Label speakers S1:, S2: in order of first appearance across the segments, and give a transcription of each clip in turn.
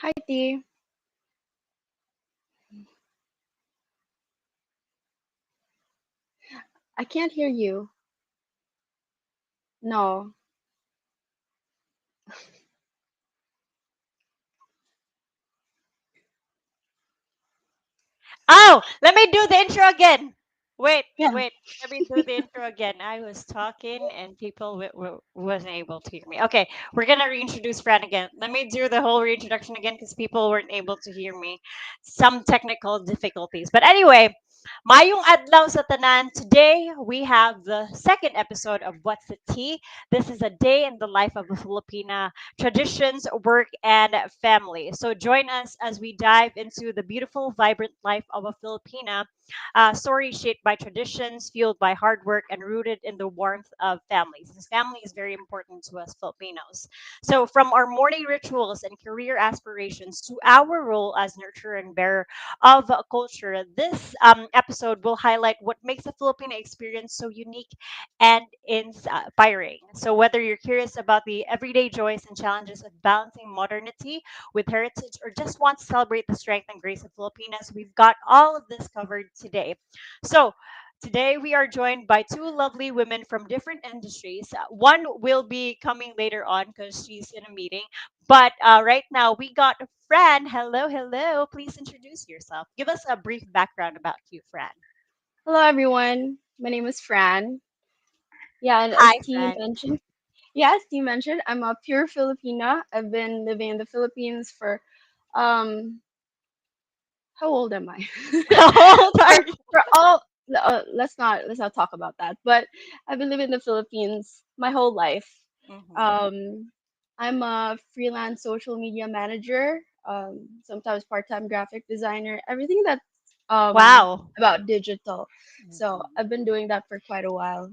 S1: Hi, T. I can't hear you. No.
S2: Oh, let me do the intro again. Wait,
S1: Yeah.
S2: wait. Let me do the intro again. I was talking and people wasn't able to hear me. Okay, we're gonna reintroduce Fran again. Let me do the whole reintroduction again because people weren't able to hear me. Some technical difficulties. But anyway, Mayong adlaw sa tanan. Today we have the second episode of What's the Tea. This is a day in the life of a Filipina, traditions, work, and family. So join us as we dive into the beautiful, vibrant life of a Filipina, story shaped by traditions, fueled by hard work, and rooted in the warmth of families. This family is very important to us Filipinos. So from our morning rituals and career aspirations to our role as nurturer and bearer of culture, this episode will highlight what makes the Filipino experience so unique and inspiring. So, whether you're curious about the everyday joys and challenges of balancing modernity with heritage or just want to celebrate the strength and grace of Filipinas, we've got all of this covered today. So, today we are joined by two lovely women from different industries. One will be coming later on because she's in a meeting. But right now we got Fran. Hello, hello. Please introduce yourself. Give us a brief background about you, Fran.
S1: Hello, everyone. My name is Fran. Yeah, and as
S2: Hi,
S1: T
S2: Fran.
S1: mentioned, yeah, as T mentioned, I'm a pure Filipina. I've been living in the Philippines for, um, how old am I?
S2: How old are
S1: for
S2: you?
S1: for all, let's not talk about that. But I've been living in the Philippines my whole life.
S2: Mhm.
S1: Um, I'm a freelance social media manager. Sometimes part-time graphic designer. Everything that's
S2: Wow.
S1: about digital. So
S2: Mhm.
S1: I've been doing that for quite a while.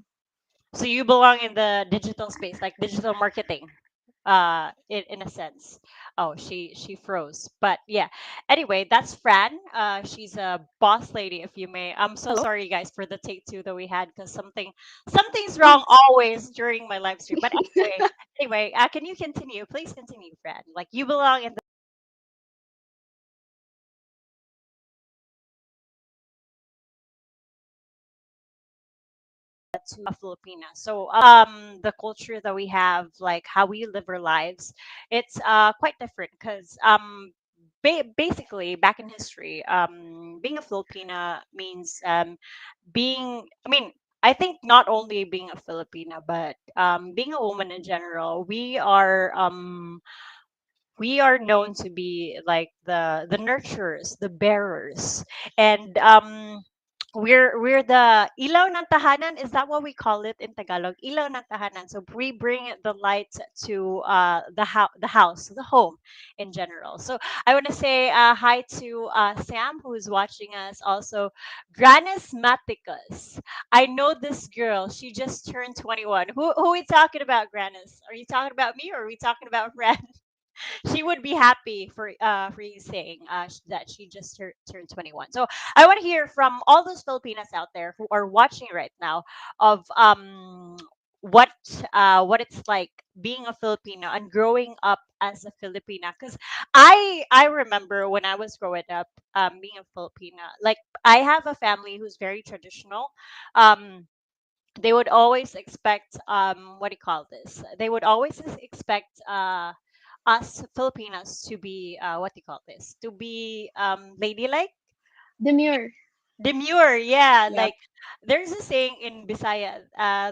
S2: So you belong in the digital space, like digital marketing, in a sense. Oh, she froze. But yeah. Anyway, that's Fran. She's a boss lady, if you may. I'm so
S1: Hello.
S2: sorry, guys, for the take two that we had because something's wrong always during my live stream. But anyway, can you continue? Please continue, Fran. Like you belong in to a Filipina. So the culture that we have, like how we live our lives, it's quite different because basically back in history, being a Filipina means being. I mean. I think not only being a Filipina, but being a woman in general, we are known to be like the nurturers, the bearers, and we're the ilaw ng tahanan. Is that what we call it in Tagalog? Ilaw ng tahanan. So we bring the light to the house, the home in general. So I want to say hi to Sam who is watching us. Also, Granis Maticus. I know this girl. She just turned 21. Who are we talking about, Granis? Are you talking about me or are we talking about Ren? She would be happy for you saying that she just turned 21. So I want to hear from all those Filipinas out there who are watching right now of what what it's like being a Filipino and growing up as a Filipina. Because I remember when I was growing up, being a Filipina, like I have a family who's very traditional. Um, they would always expect what do you call this, they would always expect us Filipinas to be what do you call this, to be ladylike,
S1: Demure.
S2: demure, yeah,
S1: Yep.
S2: like there's a saying in Bisaya,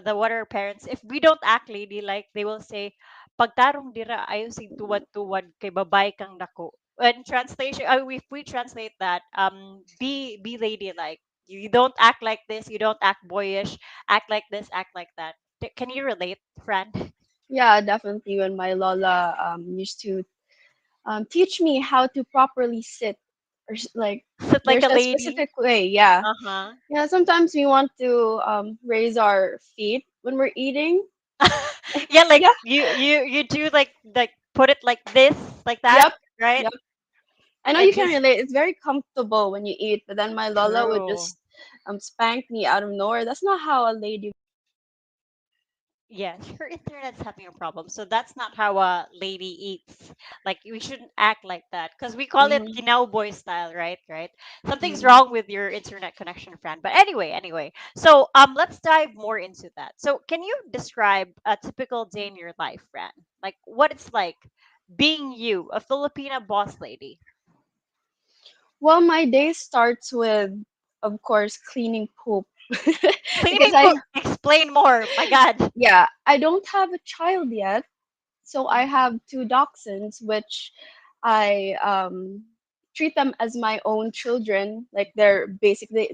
S2: the what our parents, if we don't act ladylike, they will say pagtarong dira ayo sig tuwad-tuwad kay babay kang dako. In translation, if we translate that, be ladylike. You don't act like this, you don't act boyish, act like this, act like that. Can you relate, Fran?
S1: Yeah, definitely. When my Lola used to teach me how to properly sit, or like
S2: Sit like
S1: there's
S2: a
S1: a
S2: lady.
S1: specific way. Yeah.
S2: Uh-huh.
S1: Yeah, sometimes we want to raise our feet when we're eating.
S2: Yeah, like
S1: Yeah,
S2: you do like put it like this, like that,
S1: yep,
S2: right?
S1: yep. I know
S2: It
S1: you can
S2: just
S1: relate. It's very comfortable when you eat, but then my Lola would
S2: true.
S1: just spank me out of nowhere. That's not how a lady.
S2: Yes, her internet's having a problem. So that's not how a lady eats. Like we shouldn't act like that because we call it
S1: Mm-hmm.
S2: Ginao boy style, right? Right. Something's
S1: Mm-hmm.
S2: wrong with your internet connection, friend. But anyway. So let's dive more into that. So can you describe a typical day in your life, friend? Like what it's like being you, a Filipina boss lady.
S1: Well, my day starts with, of course, cleaning poop. Because
S2: Cleaning poop. Explain more. My God.
S1: yeah, I don't have a child yet. So I have two dachshunds, which I treat them as my own children. Like they're basically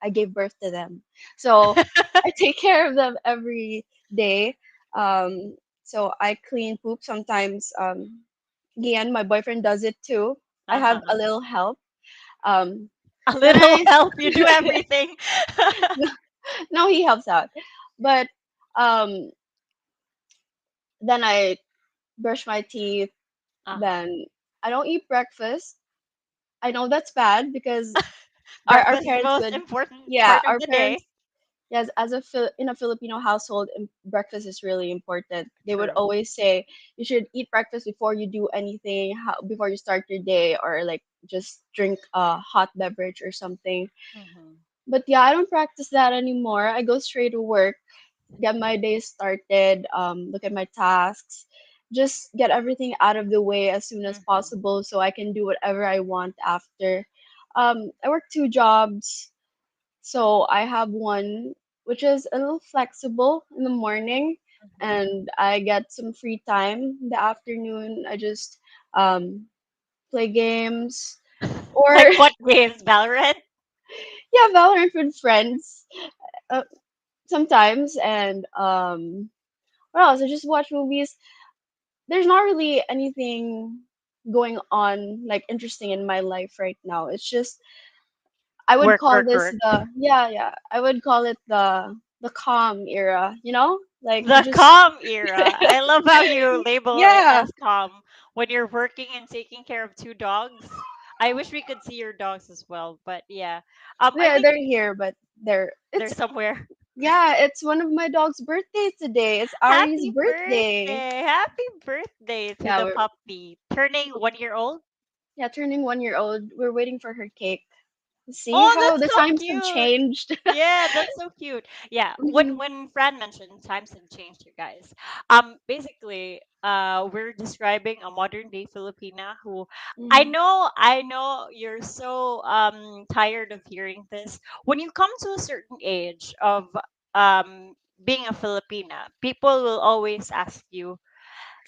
S1: I gave birth to them. So I take care of them every day. So I clean poop sometimes. Gian, my boyfriend, does it too. I have a
S2: Uh-huh.
S1: little help. Um,
S2: A
S1: then
S2: little
S1: I
S2: help. You do everything.
S1: no, he helps out, but um, then I brush my teeth.
S2: Uh-huh.
S1: Then I don't eat breakfast. I know that's bad because our
S2: Breakfast is the
S1: parents
S2: most
S1: would,
S2: important
S1: yeah,
S2: part of
S1: our
S2: the day.
S1: parents, yes, as a in a Filipino household, breakfast is really important. They would
S2: True.
S1: always say you should eat breakfast before you do anything, before you start your day, or like just drink a hot beverage or something.
S2: Hmm.
S1: But yeah, I don't practice that anymore. I go straight to work, get my day started, look at my tasks, just get everything out of the way as soon as
S2: Hmm.
S1: possible so I can do whatever I want after. I work two jobs, so I have one which is a little flexible in the morning,
S2: Hmm.
S1: and I get some free time in the afternoon. I just um, play games or
S2: Like what games, Valorant?
S1: yeah, Valorant with friends uh, sometimes, and what else? I just watch movies. There's not really anything going on like interesting in my life right now. It's just I would
S2: Work,
S1: call
S2: work,
S1: this
S2: work.
S1: the yeah, I would call it the calm era, you know? Like you
S2: The
S1: just
S2: calm era. I love how you label it
S1: yeah.
S2: as calm when you're working and taking care of two dogs. I wish we could see your dogs as well, but yeah. I
S1: Yeah,
S2: think
S1: they're here, but they're
S2: they're
S1: it's
S2: somewhere.
S1: yeah, it's one of my dog's birthdays today. It's Ari's
S2: Happy
S1: birthday.
S2: birthday. Happy birthday to
S1: Yeah,
S2: the
S1: we're
S2: puppy. Turning 1 year old.
S1: yeah, turning 1 year old. We're waiting for her cake. See
S2: Oh,
S1: how
S2: that's
S1: the
S2: so
S1: times have
S2: cute.
S1: changed.
S2: Yeah, that's so cute. Yeah, when
S1: Mhm,
S2: Fran mentioned times have changed, you guys. Basically, we're describing a modern day Filipina who,
S1: mhm.
S2: I know you're so tired of hearing this. When you come to a certain age of being a Filipina, people will always ask you,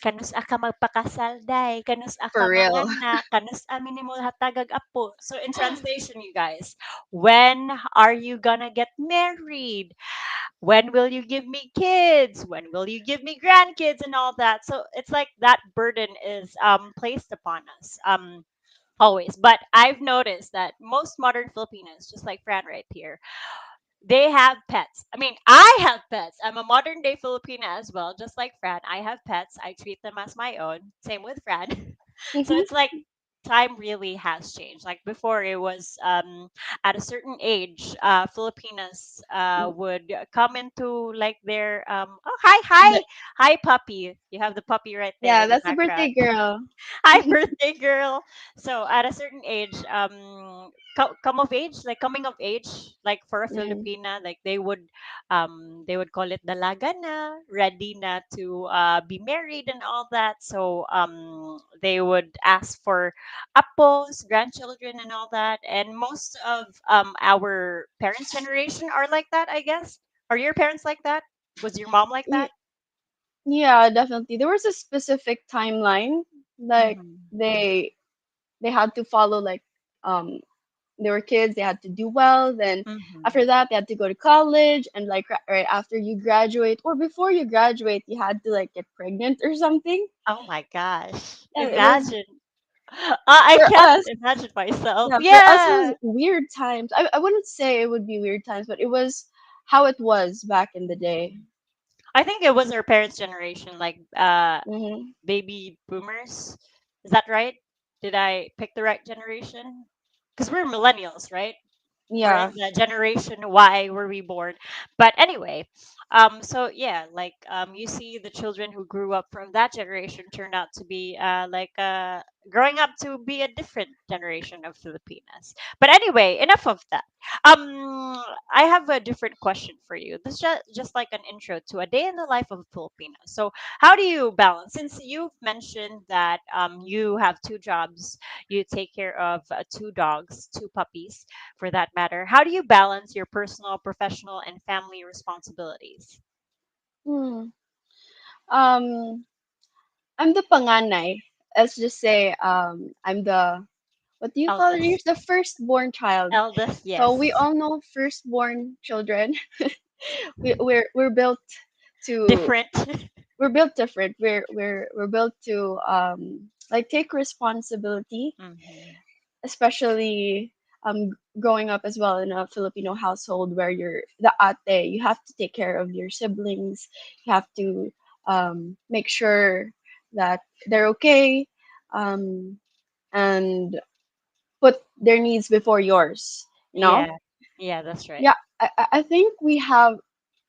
S2: kanus ka magpakasal day, kanus ka
S1: For real.
S2: manganak, kanus amin mo hatagag apo. So in translation, you guys, when are you gonna get married? When will you give me kids? When will you give me grandkids and all that? So it's like that burden is placed upon us. Always. But I've noticed that most modern Filipinos, just like Fran right here, they have pets. I mean, I have pets. I'm a modern day Filipina as well, just like Fran. I have pets. I treat them as my own. Same with Fran. So
S1: Mhm.
S2: it's like time really has changed. Like before, it was at a certain age, Filipinas would come into like their oh
S1: The-
S2: hi puppy. You have the puppy right there
S1: yeah,
S2: in the
S1: that's the
S2: background.
S1: birthday girl.
S2: Hi, birthday girl. So at a certain age, come of age, like coming of age, like for a
S1: Mm.
S2: Filipina, like they would call it dalaga na, ready na to be married and all that. So they would ask for apos, grandchildren, and all that. And most of our parents' generation are like that, I guess. Are your parents like that? Was your mom like that?
S1: Ye- Yeah, definitely. There was a specific timeline. Like
S2: Mm-hmm.
S1: they they had to follow like um they were kids, they had to do well. Then
S2: Mm-hmm.
S1: after that, they had to go to college, and like right after you graduate or before you graduate, you had to like get pregnant or something.
S2: Oh my gosh.
S1: Yeah, it was
S2: Imagine. I
S1: for
S2: can't
S1: us.
S2: imagine myself.
S1: Yeah, for us, it was
S2: Yeah.
S1: weird times. I wouldn't say it would be weird times, but it was how it was back in the day.
S2: I think it was our parents' generation, like
S1: Hmm.
S2: baby boomers. Is that right? Did I pick the right generation? Because we're millennials, right? We're in
S1: Yeah.
S2: the generation Y were we born. But anyway, So yeah, like you see the children who grew up from that generation turned out to be growing up to be a different generation of Filipinas. But anyway, enough of that. I have a different question for you. This is just like an intro to a day in the life of a Filipino. So how do you balance, since you've mentioned that you have two jobs, you take care of two dogs, two puppies for that matter. How do you balance your personal, professional, and family responsibilities?
S1: Hmm. Um, I'm the panganay. Let's just say I'm the, what do you call it? You're
S2: Eldest.
S1: the firstborn child.
S2: Eldest,
S1: So we
S2: yes.
S1: all know firstborn children. We're built to
S2: Different.
S1: we're built different. We're built to like take responsibility,
S2: Hmm.
S1: especially growing up as well in a Filipino household where you're the ate. You have to take care of your siblings. You have to make sure that they're okay, um, and put their needs before yours. You know?
S2: Yeah. Yeah, that's right.
S1: Yeah, I think we have.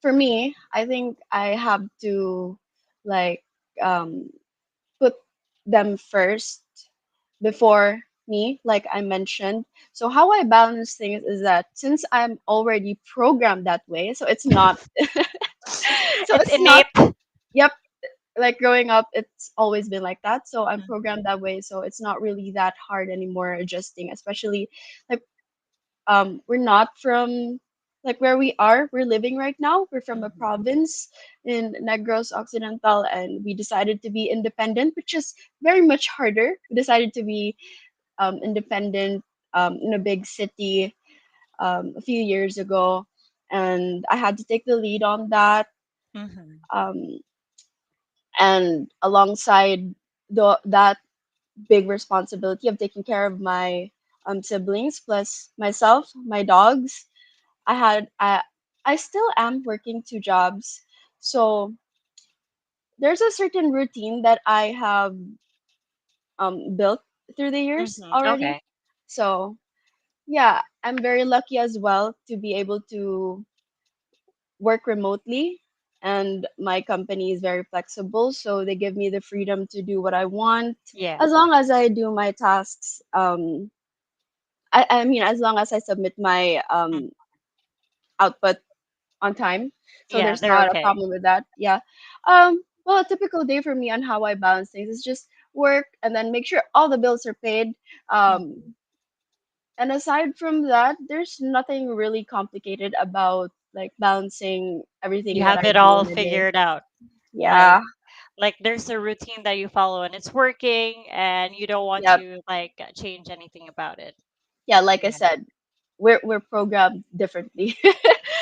S1: For me, I think I have to like um, put them first before me, like I mentioned. So how I balance things is that since I'm already programmed that way, so it's not so
S2: It's
S1: it's not,
S2: innate.
S1: yep, like growing up it's always been like that. So I'm programmed
S2: Mhm.
S1: that way, so it's not really that hard anymore adjusting, especially like we're not from like where we are we're living right now. We're from a
S2: Mhm.
S1: province in Negros Occidental, and we decided to be independent, which is very much harder. We decided to be independent in a big city a few years ago, and I had to take the lead on that.
S2: Mhm.
S1: Um, and alongside that big responsibility of taking care of my siblings plus myself, my dogs, I had I still am working two jobs. So there's a certain routine that I have built through the years
S2: Mhm.
S1: already.
S2: Okay.
S1: So yeah, I'm very lucky as well to be able to work remotely, and my company is very flexible, so they give me the freedom to do what I want
S2: Yeah.
S1: as long as I do my tasks. I mean, as long as I submit my
S2: Mm.
S1: output on time. So
S2: Yeah,
S1: there's
S2: they're
S1: not a
S2: okay.
S1: problem with that. Yeah. Well, a typical day for me on how I balance things is just work and then make sure all the bills are paid. Um,
S2: Mhm.
S1: and aside from that, there's nothing really complicated about like balancing everything
S2: You
S1: that
S2: have
S1: I
S2: it
S1: do
S2: all
S1: in a day.
S2: figured out.
S1: Yeah.
S2: Like there's a routine that you follow and it's working and you don't want
S1: Yep.
S2: to change anything about it.
S1: Yeah. Like I
S2: Yeah.
S1: said, we're programmed differently.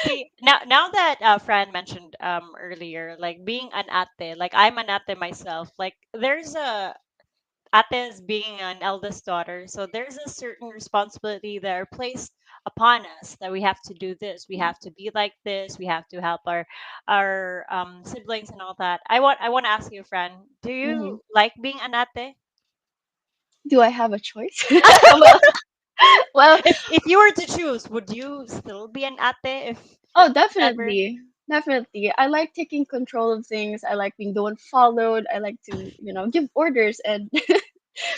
S2: See, now that Fran mentioned earlier, like being an ate, like I'm an ate myself. Like there's a ate as being an eldest daughter, so there's a certain responsibility that are placed upon us that we have to do this, we have to be like this, we have to help our siblings and all that. I want to ask you, Fran, do
S1: Hmm.
S2: you like being an ate?
S1: Do I have a choice? well, well,
S2: If you were to choose, would you still be an ate
S1: oh,
S2: if ever?
S1: definitely. Definitely. I like taking control of things. I like being the one followed. I like to, give orders. And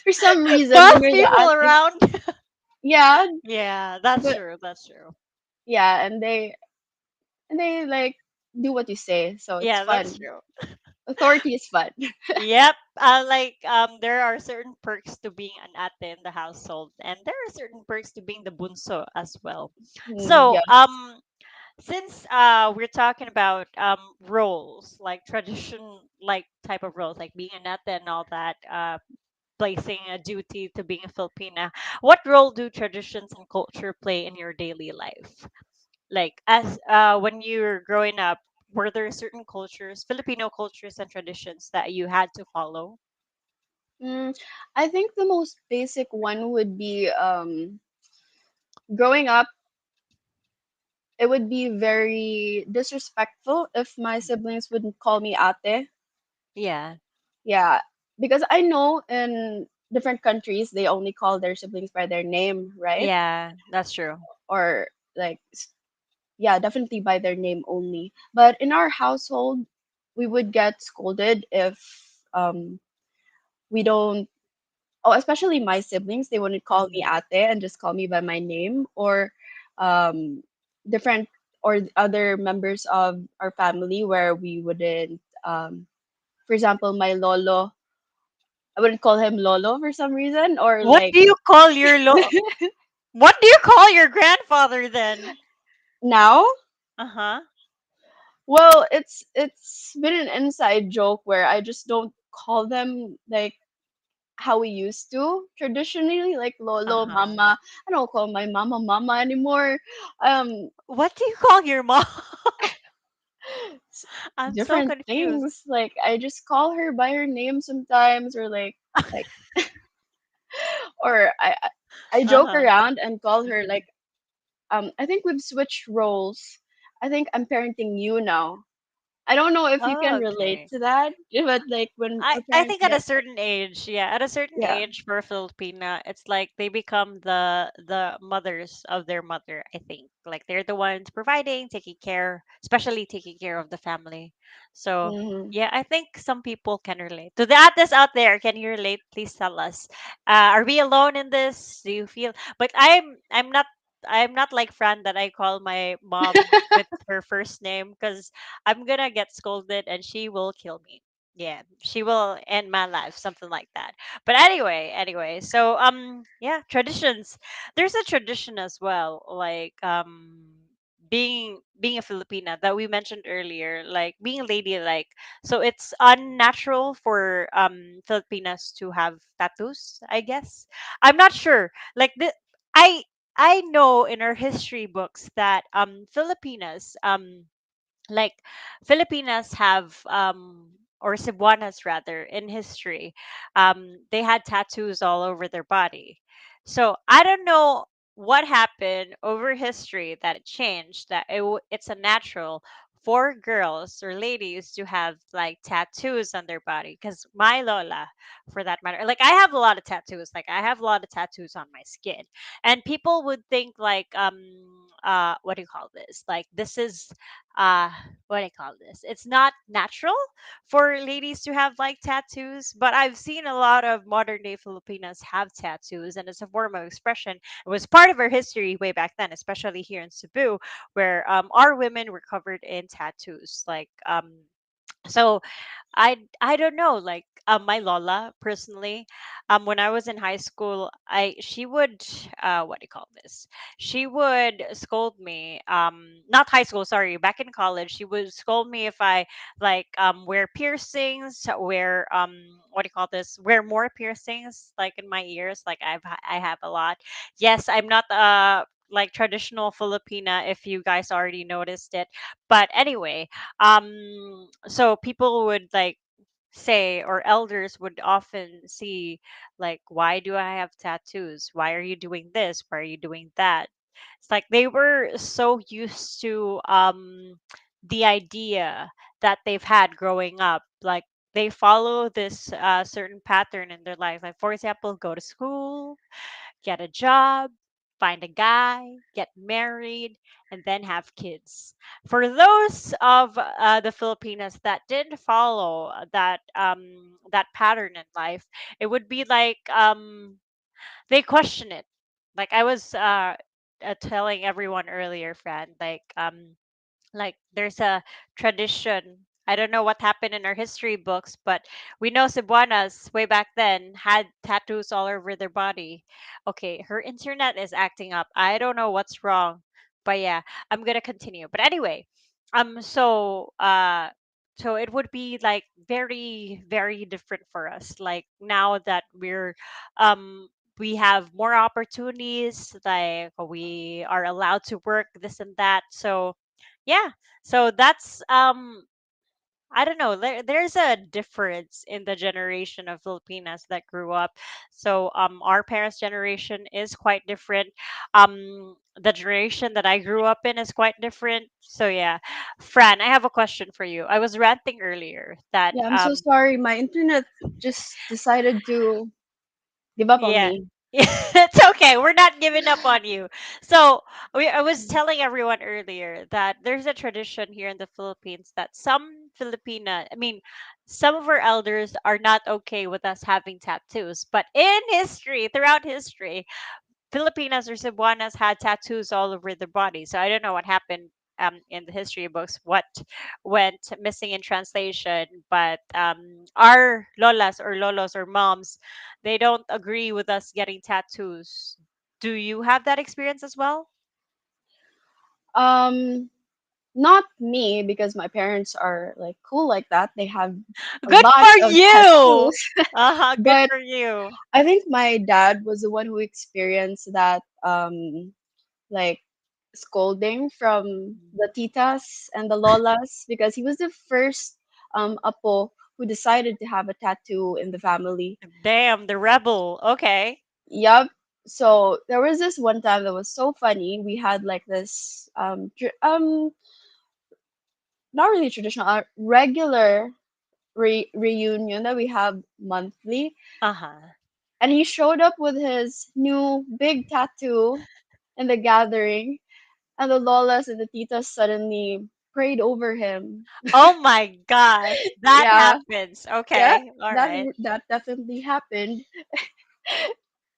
S1: for some reason, when
S2: Boss
S1: you're the
S2: people
S1: ate,
S2: around.
S1: yeah,
S2: Yeah, that's
S1: but
S2: true. That's true.
S1: yeah, and they like do what you say, so it's
S2: Yeah, that's
S1: fun.
S2: true.
S1: Authority is fun.
S2: Yep. There are certain perks to being an ate in the household, and there are certain perks to being the bunso as well.
S1: Mm,
S2: So,
S1: yes.
S2: since we're talking about roles, like tradition, like type of roles, like being an ate and all that, placing a duty to being a Filipina, what role do traditions and culture play in your daily life? Like as when you're growing up, were there certain cultures, Filipino cultures and traditions that you had to follow?
S1: Mm, I think the most basic one would be growing up. It would be very disrespectful if my siblings wouldn't call me ate.
S2: Yeah.
S1: Yeah, because I know in different countries they only call their siblings by their name, right?
S2: Yeah, that's true.
S1: Or like yeah, definitely by their name only. But in our household, we would get scolded if um we don't. Oh, especially my siblings, they wouldn't call me
S2: Mm-hmm.
S1: ate and just call me by my name, or um different or other members of our family where we wouldn't for example, my lolo, I wouldn't call him lolo for some reason, or
S2: What
S1: like
S2: do you call your what do you call your grandfather then?
S1: now.
S2: Uh-huh.
S1: Well, it's been an inside joke where I just don't call them like how we used to traditionally, like lolo,
S2: Uh-huh.
S1: mama. I don't call my mama mama anymore. Um,
S2: What do you call your mom?
S1: s-
S2: I'm so
S1: Different
S2: confused.
S1: things. Like I just call her by her name sometimes, or like or I joke
S2: Uh-huh.
S1: around and call her
S2: Mhm.
S1: like I think we've switched roles. I think I'm parenting you now. I don't know if you can
S2: Oh,
S1: relate
S2: okay.
S1: to that, but like when our
S2: I
S1: parents
S2: think at a
S1: get like,
S2: certain age, yeah, at a certain
S1: yeah.
S2: age for a Filipina, it's like they become the mothers of their mother, I think. Like they're the ones providing, taking care, especially taking care of the family. So,
S1: Hmm.
S2: yeah, I think some people can relate. To the artists out there, can you relate? Please tell us. Are we alone in this? Do you feel but I'm not like Fran that I call my mom with her first name because I'm gonna get scolded and she will kill me. Yeah, she will end my life, something like that. But anyway, so yeah, traditions. There's a tradition as well, like being a Filipina that we mentioned earlier, like being ladylike. So it's unnatural for Filipinas to have tattoos, I guess. I'm not sure. Like the I I know in our history books that Filipinas like Filipinas have or Cebuanas rather in history, they had tattoos all over their body. So I don't know what happened over history that it changed that it's a natural for girls or ladies to have like tattoos on their body because my lola for that matter like I have a lot of tattoos like I have a lot of tattoos on my skin and people would think like what do you call this like this is uh what do I call this? It's not natural for ladies to have like tattoos, but I've seen a lot of modern day Filipinas have tattoos and it's a form of expression. It was part of our history way back then, especially here in Cebu, where our women were covered in tattoos. So I don't know like my lola personally when I was in high school I she would what do you call this she would scold me not high school sorry back in college she would scold me if I like wear piercings wear what do you call this wear more piercings like in my ears like I have a lot yes I'm not like traditional Filipina if you guys already noticed it but anyway so people would like say or elders would often see like why do I have tattoos why are you doing this why are you doing that it's like they were so used to the idea that they've had growing up like they follow this certain pattern in their life like for example go to school get a job, find a guy, get married, and then have kids. For those of the Filipinas that didn't follow that pattern in life, it would be like they question it. Like I was telling everyone earlier, Fran, like there's a tradition. I don't know what happened in our history books, but we know Cebuanas way back then had tattoos all over their body. Okay, her internet is acting up. I don't know what's wrong, but yeah, I'm gonna continue. But anyway, so so it would be like very different for us. Like now that um we have more opportunities, like we are allowed to work this and that. So yeah. So that's I don't know. There's a difference in the generation of Filipinas that grew up. So our parents' generation is quite different. The generation that I grew up in is quite different. So yeah. Fran, I have a question for you. I was ranting earlier that
S1: Yeah, I'm so sorry. My internet just decided to give up on
S2: yeah,
S1: me.
S2: It's okay. We're not giving up on you. So I was telling everyone earlier that there's a tradition here in the Philippines that some some of our elders are not okay with us having tattoos. But in history, throughout history, Filipinas or Cebuanas had tattoos all over their body. So I don't know what happened in the history books, what went missing in translation. But our lolas or lolos or moms, they don't agree with us getting tattoos. Do you have that experience as well?
S1: Um, Not me, because my parents are like cool like that. They have a
S2: Good
S1: lot
S2: for
S1: of
S2: you.
S1: tattoos.
S2: Uh-huh, good
S1: But
S2: for you.
S1: I think my dad was the one who experienced that like scolding from the titas and the lolas, because he was the first apo who decided to have a tattoo in the family.
S2: Damn, the rebel. Okay.
S1: Yup. So there was this one time that was so funny. We had like this not really traditional, regular reunion that we have monthly,
S2: Uh-huh.
S1: and he showed up with his new big tattoo in the gathering, and the lolas and the titas suddenly prayed over him.
S2: Oh my gosh, that
S1: Yeah,
S2: happens.
S1: yeah,
S2: Okay, all
S1: that
S2: right.
S1: that definitely happened.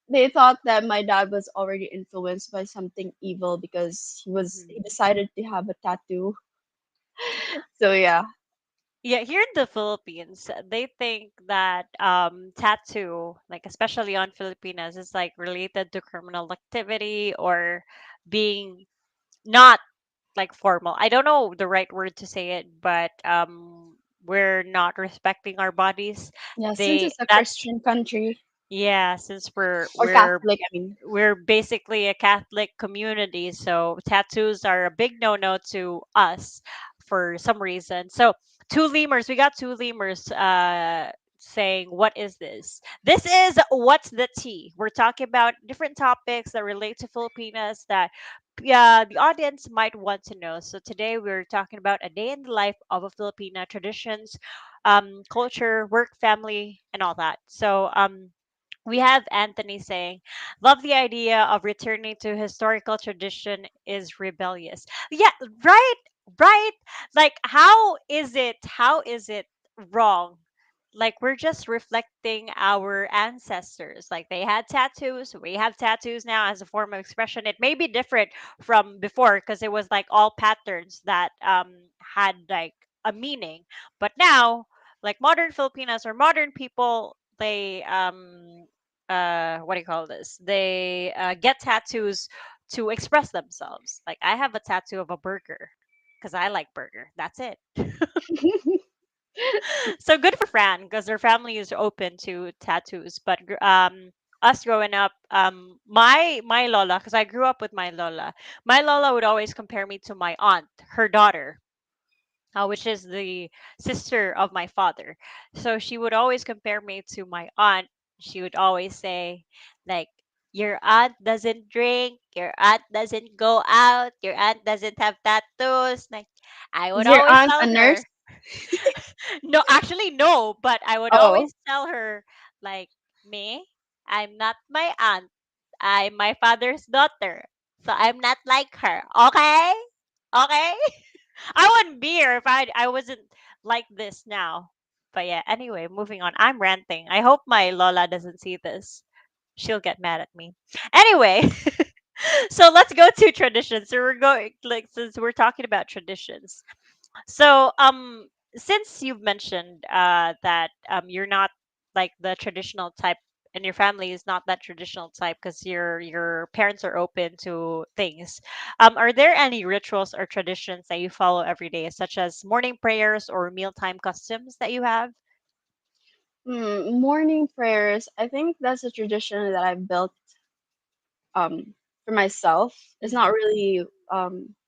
S1: They thought that my dad was already influenced by something evil because he
S2: Mhm.
S1: decided to have a tattoo. So yeah.
S2: Yeah, here in the Philippines, they think that tattoo, like especially on Filipinas, is like related to criminal activity or being not like formal. I don't know the right word to say it, but we're not respecting our bodies.
S1: Yeah, since
S2: They
S1: it's a
S2: that's
S1: Christian country,
S2: Yeah, since
S1: or Catholic, I mean.
S2: we're basically a Catholic community, so tattoos are a big no-no to us for some reason. So two lemurs, we got two lemurs saying, "What is this? This is what's the tea?" We're talking about different topics that relate to Filipinas that the audience might want to know. So today we're talking about a day in the life of a Filipina, traditions, culture, work, family, and all that. So we have Anthony saying, "Love the idea of returning to historical tradition is rebellious." Yeah, right, right. Like, how is it wrong? Like, we're just reflecting our ancestors. Like, they had tattoos, we have tattoos now as a form of expression. It may be different from before because it was like all patterns that had like a meaning. But now, like modern Filipinos or modern people, they what do you call this? They get tattoos to express themselves. Like I have a tattoo of a burger because I like burger. That's it. So good for Fran because their family is open to tattoos. But us growing up, my lola, because I grew up with my lola would always compare me to my aunt, her daughter, which is the sister of my father. So she would always compare me to my aunt. She would always say, like, your aunt doesn't drink, your aunt doesn't go out, your aunt doesn't have tattoos. Like, I
S1: Is
S2: would
S1: your
S2: always
S1: aunt
S2: tell
S1: a nurse?
S2: her, no, actually, no, but I would
S1: Oh.
S2: always tell her, like, me, I'm not my aunt. I'm my father's daughter. So I'm not like her. Okay? Okay? I wouldn't be here if I wasn't like this now. But yeah, anyway, moving on. I'm ranting. I hope my Lola doesn't see this. She'll get mad at me. Anyway, so let's go to traditions. So we're going like since we're talking about traditions. So since you've mentioned that you're not like the traditional type and your family is not that traditional type because your parents are open to things. Are there any rituals or traditions that you follow every day, such as morning prayers or mealtime customs that you have?
S1: Morning prayers. I think that's a tradition that I've built for myself. It's not
S2: Mm-hmm.
S1: really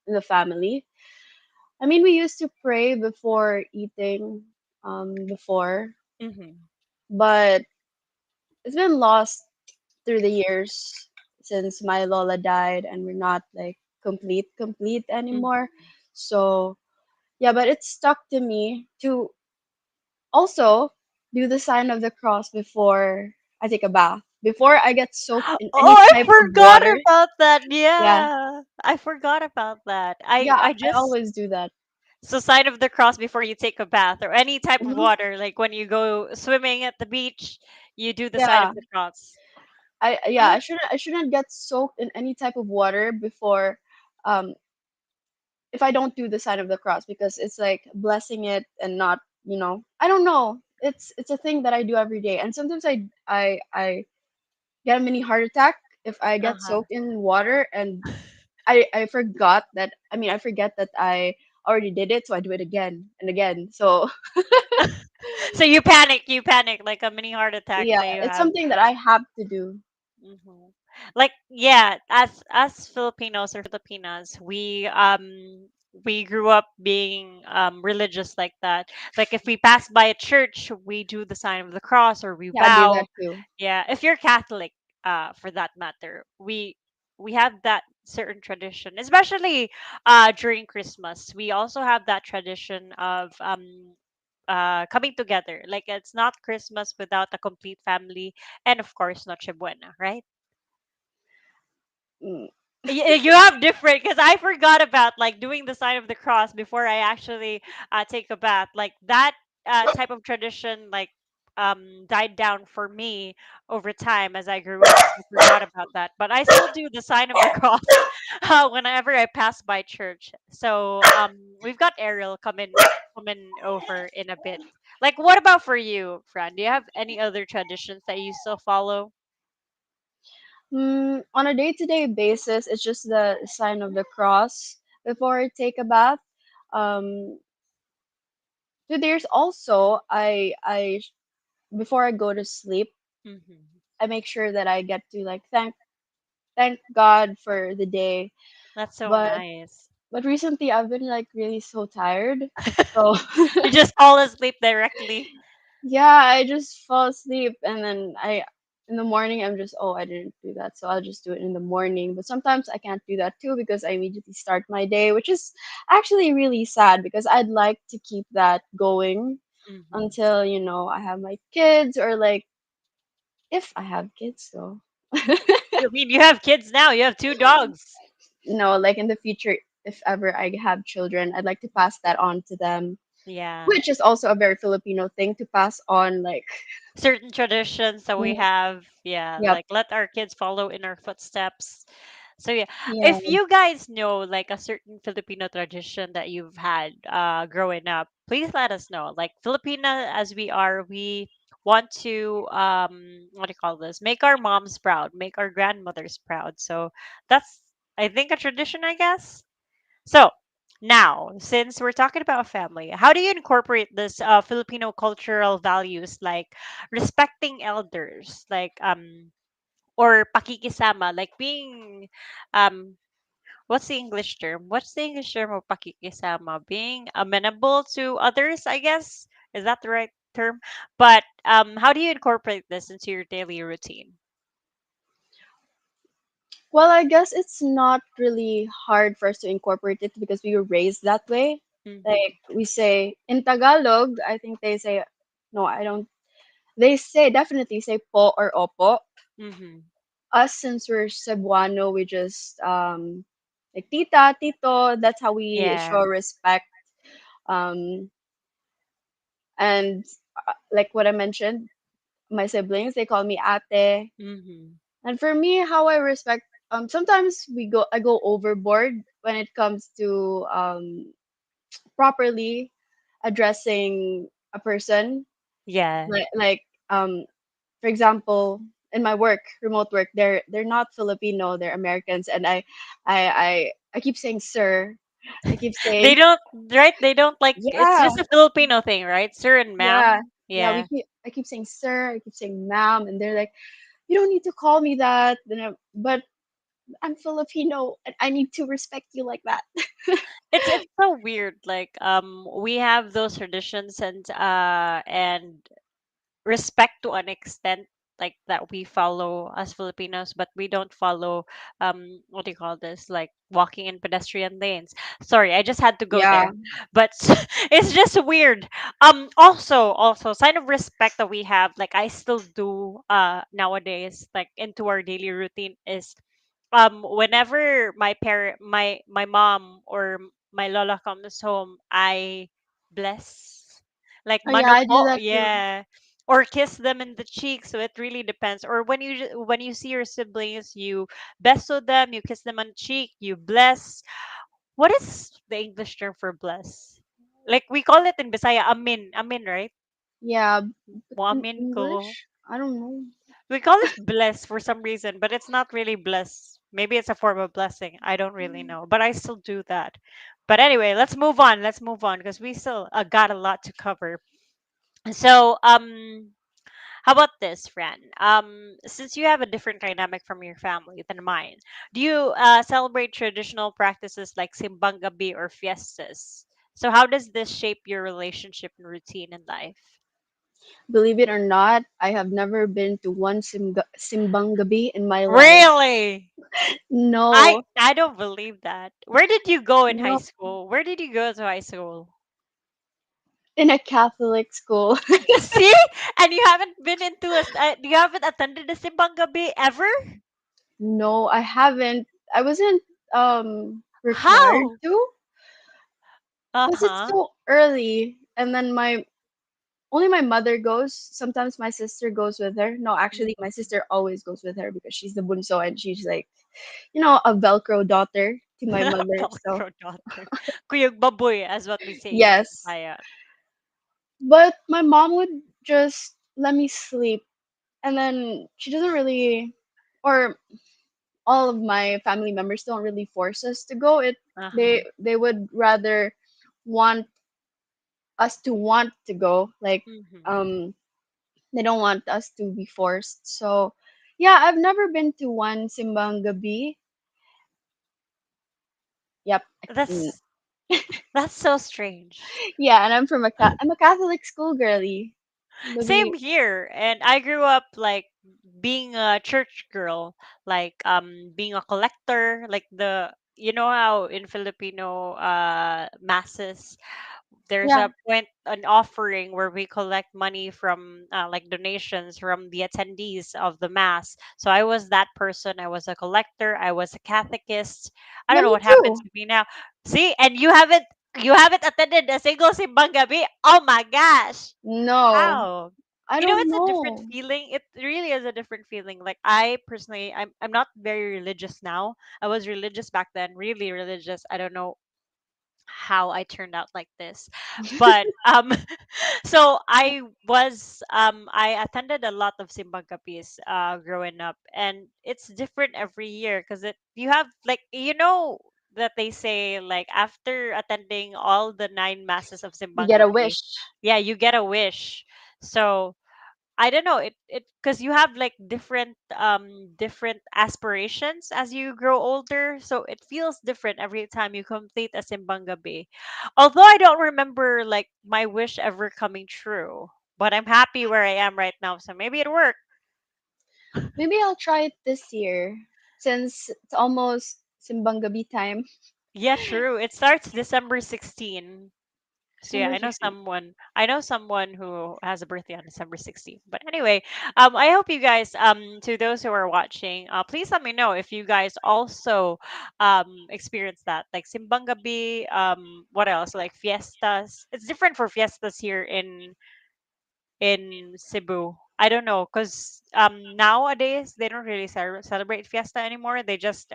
S1: in the family. I mean, we used to pray before eating before,
S2: Mm-hmm.
S1: but it's been lost through the years since my Lola died, and we're not like complete anymore.
S2: Mm-hmm.
S1: So yeah, but it stuck to me to also do the sign of the cross before I take a bath, before I get soaked in
S2: Oh,
S1: any
S2: I
S1: type of
S2: forgot
S1: water.
S2: about that.
S1: Yeah,
S2: Yeah. I forgot about that. I
S1: yeah,
S2: I
S1: I
S2: just
S1: always do that.
S2: so sign of the cross before you take a bath or any type of
S1: Hmm.
S2: water, like when you go swimming at the beach, you do the sign of
S1: Yeah,
S2: the cross.
S1: I shouldn't get soaked in any type of water before, um if I don't do the sign of the cross, because it's like blessing it and not, I don't know. It's a thing that I do every day, and sometimes I get a mini heart attack if I get
S2: Uh-huh.
S1: soaked in water, and I forgot that. I mean, I forget that I already did it, so I do it again and again. So
S2: So you panic like a mini heart attack
S1: yeah,
S2: that you
S1: it's
S2: have.
S1: something that I have to do.
S2: Like yeah, as Filipinos or Filipinas, we grew up being religious like that. Like if we pass by a church, we do the sign of the cross or we
S1: Yeah, I do that
S2: bow.
S1: too.
S2: Yeah, if you're Catholic, for that matter, we have that certain tradition, especially during Christmas. We also have that tradition of coming together. Like it's not Christmas without a complete family, and of course Noche Buena, right?
S1: Mm.
S2: You have different, because I forgot about like doing the sign of the cross before I actually take a bath. Like that type of tradition, like died down for me over time as I grew up. I forgot about that, but I still do the sign of the cross whenever I pass by church. So we've got Ariel coming over in a bit. Like, what about for you, Fran? Do you have any other traditions that you still follow?
S1: On a day-to-day basis, it's just the sign of the cross before I take a bath. Um, so there's also before I go to sleep,
S2: Hmm.
S1: I make sure that I get to like thank God for the day.
S2: That's so
S1: But
S2: nice.
S1: recently I've been like really so tired. So
S2: You just fall asleep directly.
S1: yeah, I just fall asleep, and then I in the morning I'm just, oh, I didn't do that, so I'll just do it in the morning. But sometimes I can't do that too because I immediately start my day, which is actually really sad because I'd like to keep that going
S2: Hmm.
S1: until, I have my kids, or like if I have kids though.
S2: I mean, you have kids now. You have two dogs.
S1: Like in the future, if ever I have children, I'd like to pass that on to them,
S2: Yeah.
S1: which is also a very Filipino thing to pass on, like,
S2: Certain traditions that we
S1: mhm,
S2: have. Yeah.
S1: yep,
S2: Like let our kids follow in our footsteps. So yeah,
S1: yeah.
S2: if you guys know like a certain Filipino tradition that you've had growing up, please let us know. Like Filipina as we are, we want to what do you call this? Make our moms proud, make our grandmothers proud. So that's I think a tradition, I guess. So now, since we're talking about family, how do you incorporate this Filipino cultural values like respecting elders, like or pakikisama, like being um what's the English term? What's the English term of pakikisama? Being amenable to others, I guess. Is that the right term? But how do you incorporate this into your daily routine?
S1: Well, I guess it's not really hard for us to incorporate it because we were raised that way.
S2: Mm-hmm.
S1: Like we say in Tagalog, I think they say, no, I don't. They say definitely say po or opo.
S2: Mm-hmm.
S1: Us, since we're Cebuano, we just like tita, tito. That's how we
S2: Yeah.
S1: show respect. Um, and like what I mentioned, my siblings, they call me ate.
S2: Mm-hmm.
S1: And for me, how I respect, sometimes I go overboard when it comes to properly addressing a person.
S2: Yeah.
S1: Like for example, in my work, remote work, they're not Filipino, they're Americans, and I keep saying sir. I keep
S2: They
S1: saying
S2: don't, right? They don't like it's
S1: yeah,
S2: just a Filipino thing, right? Sir and
S1: yeah,
S2: ma'am.
S1: yeah.
S2: Yeah.
S1: I keep saying sir. I keep saying ma'am, and they're like, you don't need to call me that. But I'm Filipino, and I need to respect you like that.
S2: It's so weird. Like we have those traditions and respect to an extent. like that we follow as Filipinos, but we don't follow what do you call this? Like walking in pedestrian lanes. Sorry, I just had to go there.
S1: Yeah.
S2: But it's just weird. Also sign of respect that we have, like I still do nowadays, like into our daily routine is whenever my mom or my lola comes home, I bless, like
S1: Oh yeah,
S2: mano
S1: I do
S2: po,
S1: that too.
S2: yeah, or kiss them in the cheek. So it really depends. Or when you see your siblings, you beso them, you kiss them on the cheek, you bless. What is the English term for bless? Like we call it in Bisaya amin, amin, right?
S1: Yeah, but
S2: Mo
S1: in
S2: amin ko.
S1: English, I don't know.
S2: We call it bless for some reason, but it's not really bless. Maybe it's a form of blessing. I don't really know, but I still do that. But anyway, let's move on. Let's move on because we still got a lot to cover. So, how about this, Fran? Since you have a different dynamic from your family than mine, do you celebrate traditional practices like simbang gabi or fiestas? So, how does this shape your relationship and routine in life?
S1: Believe it or not, I have never been to one simbang gabi in my life.
S2: Really?
S1: No,
S2: I don't believe that. Where did you go in high
S1: no,
S2: school? Where did you go to high school?
S1: in a Catholic school.
S2: See? And you haven't been into you haven't attended a simbang gabi ever?
S1: No, I haven't. I wasn't required
S2: How?
S1: to because it's
S2: Uh-huh.
S1: so early. And then my only my mother goes. Sometimes my sister goes with her. No, actually, my sister always goes with her because she's the bunso and she's like, a Velcro daughter to my mother. So
S2: Velcro daughter. Kuyog baboy, as what we say in
S1: yes,
S2: Bisaya.
S1: but my mom would just let me sleep, and then she doesn't really, or all of my family members don't really force us to go.
S2: Uh-huh.
S1: They would rather want us to want to go. Like
S2: Hmm.
S1: um they don't want us to be forced. So yeah, I've never been to one simbang gabi. Yep. Mm.
S2: That's that's so strange.
S1: Yeah, and I'm a Catholic school girly.
S2: Same
S1: Maybe
S2: here. And I grew up like being a church girl, like being a collector, like the you know how in Filipino masses there's
S1: yeah.
S2: a point an offering where we collect money from like donations from the attendees of the mass. So I was that person. I was a collector, I was a catechist. I
S1: Yeah,
S2: don't know
S1: me
S2: what happens
S1: too.
S2: to me now. See, and you haven't attended a single simbang gabi. Oh my gosh.
S1: No,
S2: How?
S1: I
S2: You know,
S1: don't
S2: it's a different
S1: know.
S2: feeling. It really is a different feeling. Like I personally, I'm not very religious now. I was religious back then, really religious. I don't know how I turned out like this, but so I attended a lot of simbang gapis growing up, and it's different every year because it you have like that they say like after attending all the nine masses of
S1: You
S2: simbang
S1: get a
S2: gabi,
S1: wish.
S2: yeah, you get a wish. So I don't know it because you have like different aspirations as you grow older, so it feels different every time you complete a simbang gabi. Although I don't remember like my wish ever coming true, but I'm happy where I am right now, so maybe it worked.
S1: Maybe I'll try it this year since it's almost simbang gabi time.
S2: Yeah, true. It starts December 16. So yeah,
S1: December 16th.
S2: I know someone who has a birthday on December 16th. But anyway, I hope you guys to those who are watching, please let me know if you guys also experience that. Like Simbang Gabi, what else? Like fiestas. It's different for fiestas here in Cebu. I don't know cuz nowadays they don't really celebrate fiesta anymore. They just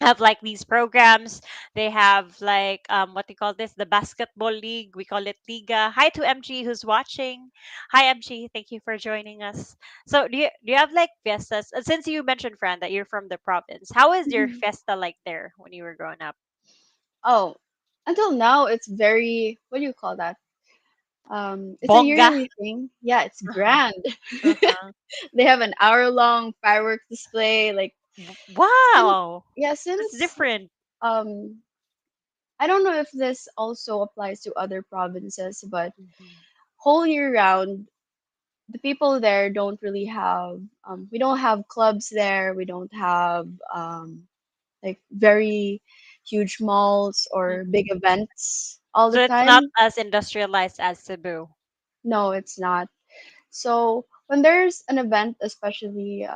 S2: have like these programs. They have like what they call this, the basketball league. We call it Liga. Hi to MG who's watching. Hi MG, thank you for joining us. So do you have like fiestas? Since you mentioned Fran that you're from the province, how is your
S1: Mhm.
S2: fiesta like there when you were growing up?
S1: Oh, until now it's very, what do you call that? It's a
S2: Bonga.
S1: yearly thing. Yeah, it's
S2: Uh-huh.
S1: grand.
S2: Uh-huh.
S1: They have an hour-long fireworks display. Like since
S2: Wow,
S1: yeah,
S2: that's
S1: since
S2: different.
S1: um I don't know if this also applies to other provinces, but
S2: Mhm.
S1: whole year round the people there don't really have we don't have clubs there. We don't have like very huge malls or
S2: Mhm.
S1: big events all the
S2: So it's not
S1: time.
S2: as industrialized as Cebu.
S1: No, it's not. So when there's an event, especially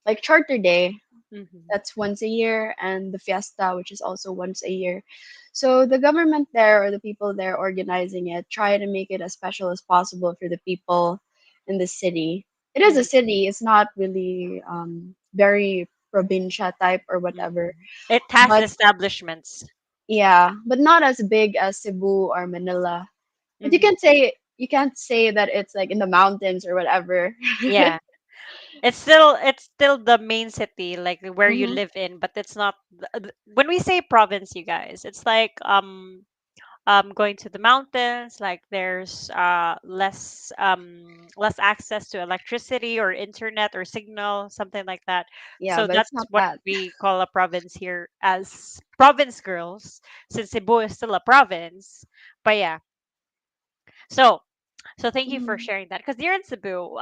S1: like Charter Day,
S2: Hmm.
S1: that's once a year, and the Fiesta, which is also once a year. So the government there or the people there organizing it try to make it as special as possible for the people in the city. It is a
S2: Hmm.
S1: city. It's not really very provincia type or whatever,
S2: Hmm. It has
S1: but
S2: establishments.
S1: yeah, but not as big as Cebu or Manila. But
S2: Hmm.
S1: you can't say that it's like in the mountains or whatever.
S2: Yeah. It's still the main city, like where you
S1: Hmm.
S2: live in, but it's not when we say province, you guys, it's like going to the mountains, like there's less access to electricity or internet or signal, something like that.
S1: Yeah,
S2: So
S1: but it's
S2: that's
S1: not
S2: what
S1: that.
S2: we call a province here as province girls, since Cebu is still a province. But yeah, so thank you for
S1: Mhm.
S2: sharing that. Because you're in Cebu.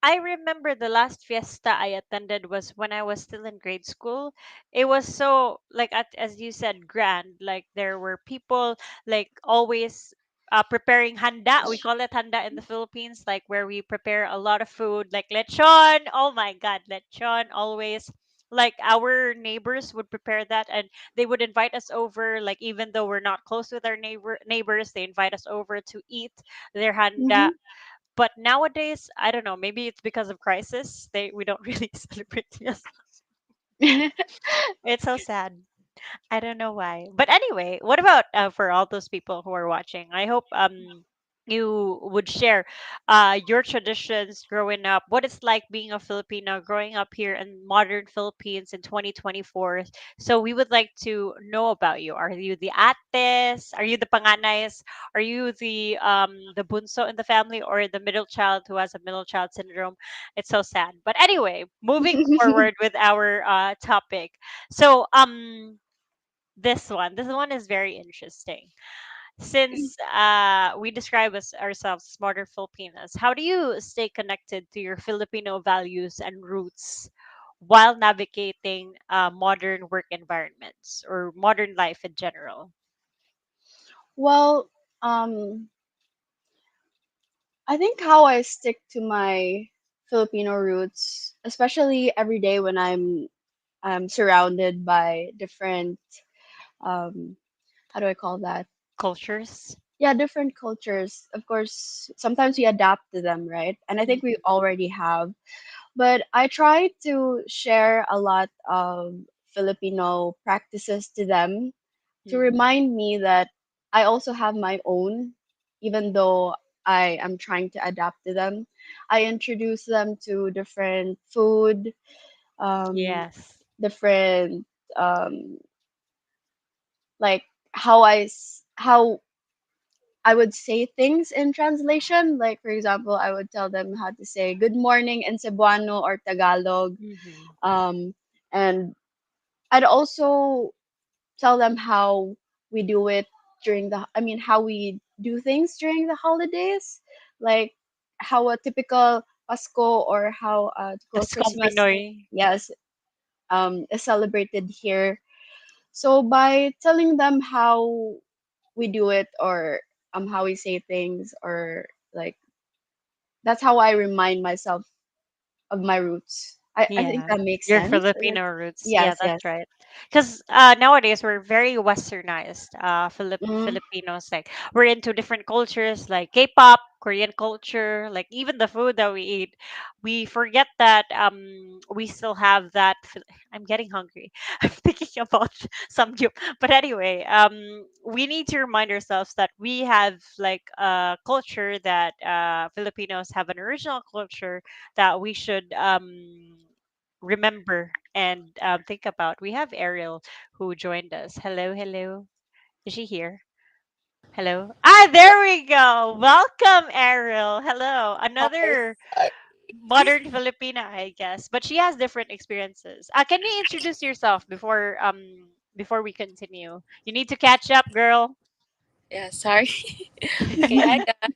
S2: I remember the last fiesta I attended was when I was still in grade school. It was so like as you said, grand. Like there were people like always preparing handa. We call it handa in the Philippines, like where we prepare a lot of food, like lechon. Oh my God, lechon always. Like our neighbors would prepare that, and they would invite us over. Like even though we're not close with our neighbors, they invite us over to eat their handa.
S1: Mhm.
S2: But nowadays, I don't know, maybe it's because of crisis, we don't really celebrate yes. It's so sad. I don't know why. But anyway, what about for all those people who are watching? I hope you would share your traditions growing up, what it's like being a Filipino growing up here in modern Philippines in 2024. So we would like to know about you. Are you the ates? Are you the panganays? Are you the bunso in the family, or the middle child who has a middle child syndrome? It's so sad. But anyway, moving forward with our topic. So this one is very interesting. Since we describe ourselves as modern Filipinos, how do you stay connected to your Filipino values and roots while navigating modern work environments or modern life in general?
S1: Well, um, I think how I stick to my Filipino roots, especially every day when I'm surrounded by different how do I call that?
S2: Cultures?
S1: Yeah, different cultures. Of course, sometimes we adapt to them, right? And I think we
S2: Mhm.
S1: already have. But I try to share a lot of Filipino practices to them to
S2: Mhm.
S1: remind me that I also have my own, even though I am trying to adapt to them. I introduce them to different food, um,
S2: Yes.
S1: different um, like how I would say things in translation. Like for example, I would tell them how to say good morning in Cebuano or Tagalog,
S2: Mhm.
S1: um, and I'd also tell them how we do it I mean, how we do things during the holidays, like how a typical Pasko or how a typical
S2: Paskong
S1: Christmas,
S2: Pinoy.
S1: yes, is celebrated here. So by telling them how we do it or how we say things or like that's how I remind myself of my roots. I think
S2: Yeah,
S1: that makes
S2: your
S1: sense. Is it?
S2: Filipino roots. Yeah,
S1: Yes,
S2: that's
S1: yes.
S2: right. Because nowadays we're very westernized.
S1: Mm,
S2: Filipinos, like we're into different cultures, like K-pop, Korean culture, like even the food that we eat. We forget that we still have that. I'm getting hungry. I'm thinking about some. But anyway, we need to remind ourselves that we have like a culture that Filipinos have an original culture that we should remember and think about. We have Ariel who joined us. Hello, hello. Is she here? Hello. Ah, there we go. Welcome, Ariel. Hello.
S3: Hi.
S2: Another
S3: Hi.
S2: modern Filipina, I guess, but she has different experiences. Can you introduce yourself before we continue? You need to catch up, girl.
S3: Yeah, sorry. Okay, hi guys.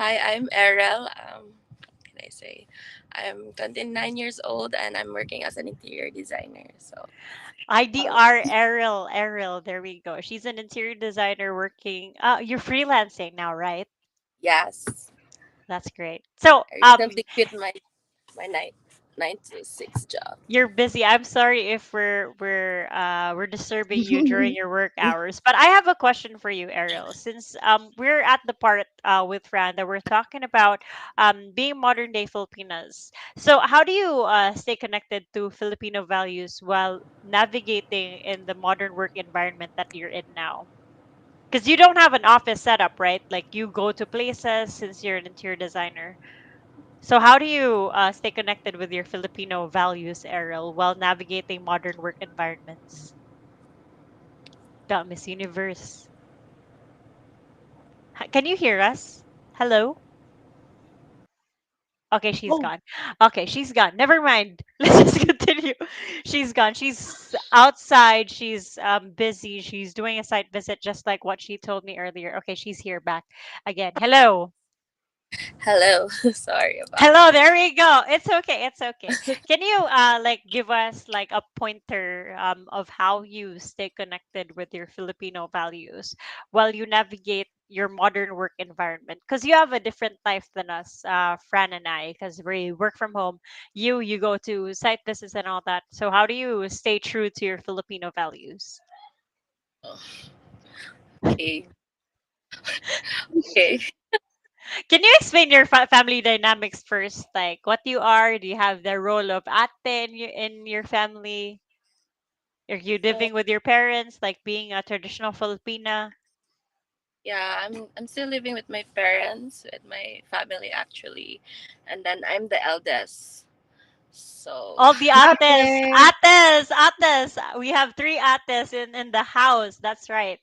S3: Hi, I'm Errol. What can I say? I'm 29 years old and I'm working as an interior designer. So, uh,
S2: IDR Ariel. There we go. She's an interior designer working. You're freelancing now, right?
S3: yes,
S2: That's great. So,
S3: I recently quit my 9 to 6 job.
S2: you're busy. I'm sorry if we're disturbing you during your work hours. But I have a question for you, Ariel. Since we're at the part with Fran that we're talking about being modern day Filipinas. So how do you stay connected to Filipino values while navigating in the modern work environment that you're in now? Because you don't have an office setup, right? Like you go to places since you're an interior designer. So, how do you stay connected with your Filipino values, Errol, while navigating modern work environments? The Miss Universe. Can you hear us? Hello? Okay, she's
S1: Oh,
S2: gone. Okay, she's gone. Never mind. Let's just continue. She's gone. She's outside. She's busy. She's doing a site visit, just like what she told me earlier. Okay, she's here back again. Hello.
S3: Hello, sorry about
S2: Hello,
S3: that.
S2: there we go. It's okay. It's okay. Can you like give us like a pointer of how you stay connected with your Filipino values while you navigate your modern work environment? Because you have a different life than us, Fran and I, because we work from home. You go to site visits and all that. So how do you stay true to your Filipino values?
S3: Oh, okay, okay.
S2: Can you explain your family dynamics first? Like what you are? Do you have the role of ate in your family? Are you
S3: So,
S2: living with your parents, like being a traditional Filipina?
S3: yeah, I'm still living with my parents, with my family actually, and then I'm the eldest. So,
S2: All the ates,
S1: ate.
S2: ates. We have three ates in the house. That's right.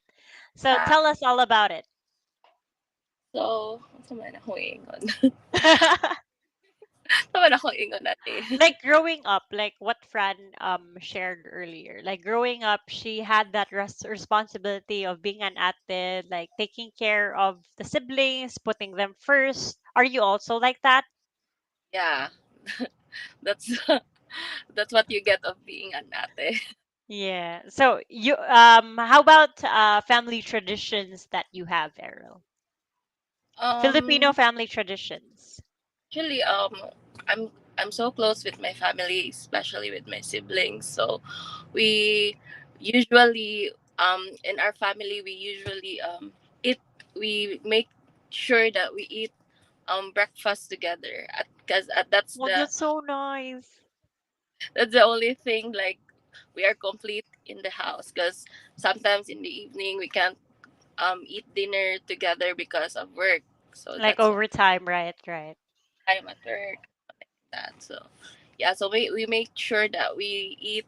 S2: So
S3: yeah.
S2: tell us all about it.
S3: So, ano man ako ingon? Ano man ako ingon natin?
S2: Like growing up, like what Fran shared earlier. Like growing up, she had that responsibility of being an ate, like taking care of the siblings, putting them first. Are you also like that?
S3: Yeah, that's that's what you get of being an ate.
S2: Yeah. So you how about family traditions that you have, Errol? Filipino
S3: Um,
S2: family traditions.
S3: actually, I'm I'm so close with my family, especially with my siblings. So, we usually in our family we usually eat. We make sure that we eat breakfast together. Because
S2: Oh, that's so nice.
S3: that's the only thing like we are complete in the house. Because sometimes in the evening we can't eat dinner together because of work. So
S2: Like
S3: that's why
S2: over time, right, right.
S3: I'm at work. That so yeah. So we make sure that we eat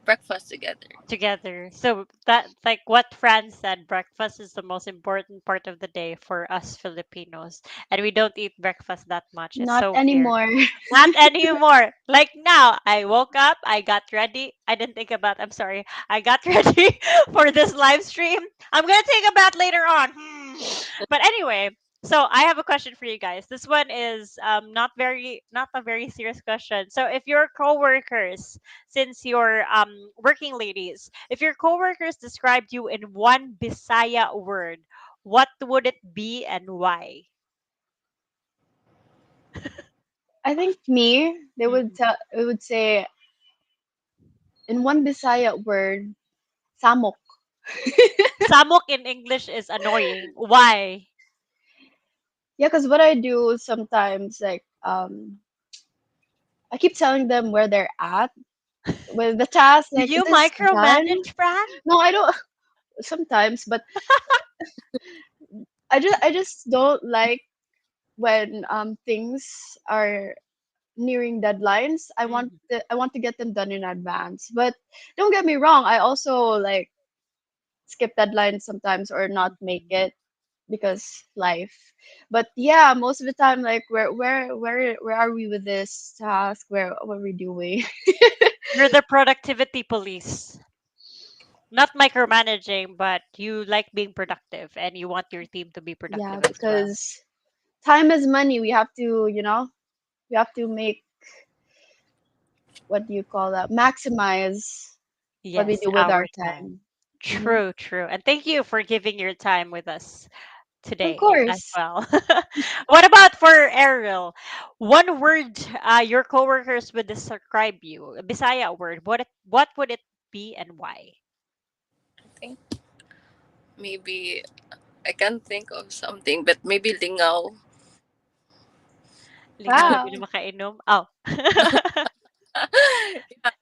S3: breakfast together.
S2: Together. So that like what Fran said, breakfast is the most important part of the day for us Filipinos. And we don't eat breakfast that much. It's
S1: Not
S2: so weird.
S1: anymore.
S2: Not anymore. Like now, I woke up, I got ready. I didn't think about, I'm sorry. I got ready for this live stream. I'm going to take a bath later on. But anyway, so I have a question for you guys. This one is not a very serious question. So if your coworkers, since you're working ladies, if your coworkers described you in one Bisaya word, what would it be and why?
S1: I think me,
S2: Mhm.
S1: they would say in one Bisaya word, samok.
S2: Samok in English is annoying. Why?
S1: Yeah, because what I do sometimes, like, I keep telling them where they're at with the task.
S2: Do
S1: Like, is
S2: you
S1: this done?
S2: micromanage, Fran?
S1: No, I don't. Sometimes, but I just don't like when things are nearing deadlines.
S2: Mhm.
S1: I want to get them done in advance. But don't get me wrong, I also like skip deadlines sometimes or not make
S2: Mhm.
S1: it because life. But yeah, most of the time, like where are we with this task? Where what are we doing?
S2: You're the productivity police. Not micromanaging, but you like being productive and you want your team to be
S1: Yeah,
S2: productive as well.
S1: because time is money. We have to, we have to make, what do you call that? Maximize what we
S2: Yes,
S1: do with
S2: our
S1: our
S2: time.
S1: time. Hmm.
S2: True, true. And thank you for giving your time with us
S1: Of
S2: today as
S1: course.
S2: well. What about for Ariel? One word your coworkers would describe you, a Bisaya word. What would it be and why?
S3: I think maybe I can't think of something, but maybe lingaw.
S2: Lingaw, di na
S1: Wow.
S2: makainom. Oh.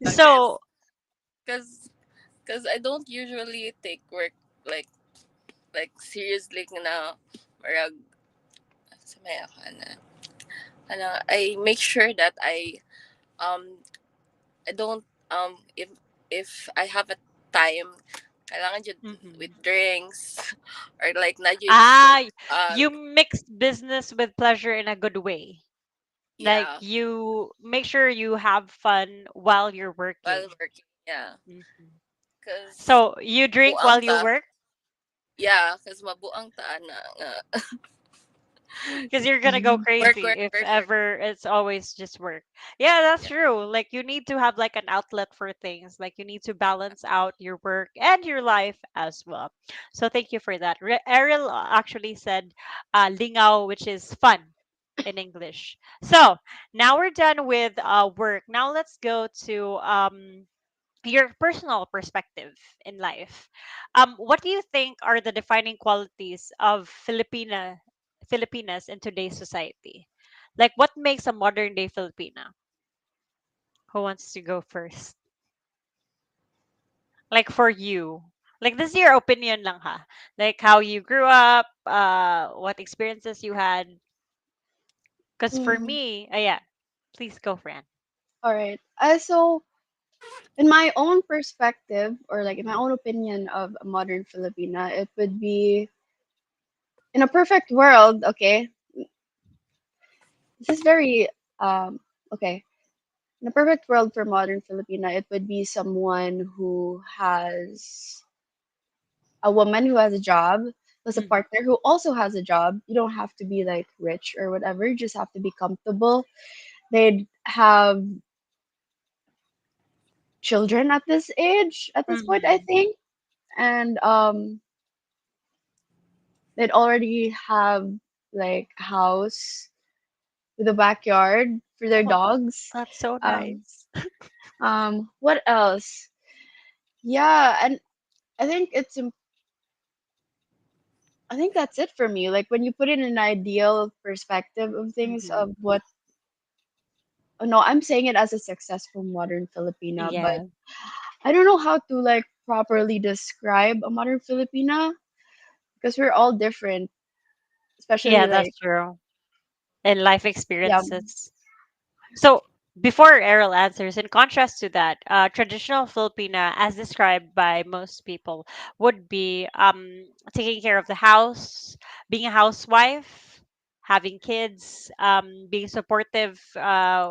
S3: Yeah,
S2: So,
S3: cause I don't usually take work like seriously na marag sa may ako I make sure that um I don't if I have a time kailangan jud with
S2: mhm.
S3: drinks or like na jud ko
S2: Ah,
S3: uh
S2: you mix business with pleasure in a good way. Like
S3: yeah,
S2: you make sure you have fun while you're
S3: while
S2: working.
S3: working, yeah,
S2: Mhm.
S3: cause
S2: So you drink
S3: buang
S2: while you
S3: ta,
S2: work
S3: yeah, cause mabuang ta na nga
S2: because you're gonna go
S1: Mhm.
S3: work
S2: crazy
S3: work
S2: if
S3: work work.
S2: ever it's always just work. Yeah, that's
S3: Yeah,
S2: true. Like you need to have like an outlet for things. Like you need to balance out your work and your life as well. So thank you for that. Ariel actually said lingao, which is fun in English. So now we're done with work. Now let's go to your personal perspective in life. What do you think are the defining qualities of Filipinas in today's society? Like, what makes a modern day Filipina? Who wants to go first? Like for you, like this is your opinion lang ha. Like how you grew up, what experiences you had. Because for
S1: Mhm.
S2: me, yeah, please go, Fran.
S1: All right. So, in my own perspective, or like in my own opinion of a modern Filipina, it would be, in a perfect world. Okay, this is very okay. In a perfect world for modern Filipina, it would be someone who has a woman who has a job, plus a
S2: Mm-hmm.
S1: partner who also has a job. You don't have to be like rich or whatever. You just have to be comfortable. They'd have children at this age, at this point, I
S2: Mm-hmm.
S1: think, and they'd already have like a house with a backyard for their
S2: Oh,
S1: dogs.
S2: that's so
S1: Um,
S2: nice.
S1: what else? Yeah, and I think I think that's it for me. Like when you put in an ideal perspective of things
S2: Mm-hmm.
S1: of what, oh, no, I'm saying it as a successful modern Filipina, but
S2: Yeah.
S1: I don't know how to like properly describe a modern Filipina because we're all different, especially
S2: Yeah, that's
S1: like,
S2: true. And life
S1: yeah.
S2: experiences. So before Errol answers, in contrast to that, traditional Filipina, as described by most people, would be taking care of the house, being a housewife, having kids, being supportive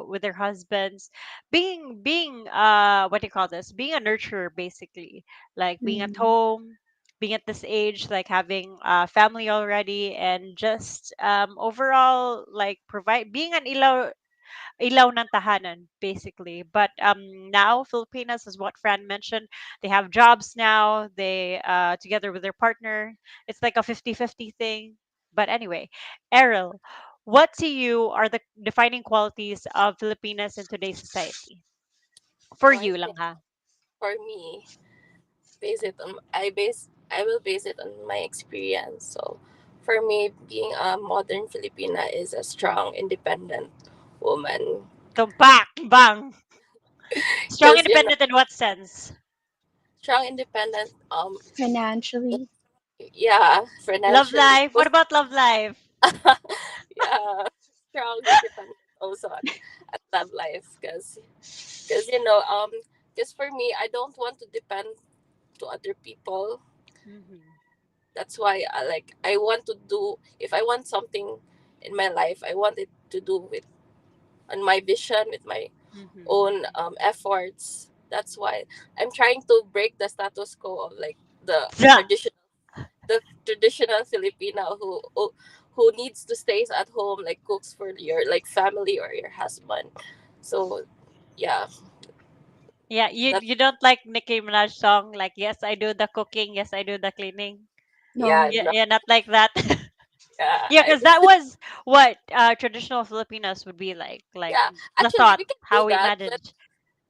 S2: with their husbands, being what do you call this? Being a nurturer, basically, like being at
S1: Mm,
S2: home. Being at this age, like having a family already, and just overall, like provide being an ilaw ng tahanan basically. But now Filipinas, as what Fran mentioned, they have jobs now, they together with their partner, it's like a 50-50 thing. But anyway, Errol, what to you are the defining qualities of Filipinas in today's society, for
S3: so I
S2: you lang
S3: think
S2: ha?
S3: for me, I will base it on my experience. So for me, being a modern Filipina is a strong, independent woman.
S2: Tumpak bang. Strong
S3: Because
S2: independent in what sense?
S3: strong, independent,
S1: financially.
S3: yeah,
S2: Love
S3: financially.
S2: life, what about love life?
S3: Yeah, strong, independent also at love life. Because because for me, I don't want to depend to other people.
S2: Mm-hmm.
S3: That's why I want to do, if I want something in my life, I want it to do with on my vision, with my
S2: Mm-hmm.
S3: own efforts. That's why I'm trying to break the status quo of like the
S2: Yeah.
S3: traditional the traditional Filipino who needs to stay at home, like cooks for your like family or your husband. So yeah,
S2: Yeah, you
S3: that's
S2: you don't like Nicki Minaj song like yes I do the cooking, yes I do the cleaning.
S3: yeah,
S1: No.
S2: Yeah,
S3: no,
S2: yeah, not like that.
S3: yeah,
S2: Yeah, because that was what traditional Filipinos would be like
S3: yeah.
S2: the
S3: Actually,
S2: thought
S3: we can do
S2: how we
S3: that, but
S2: manage.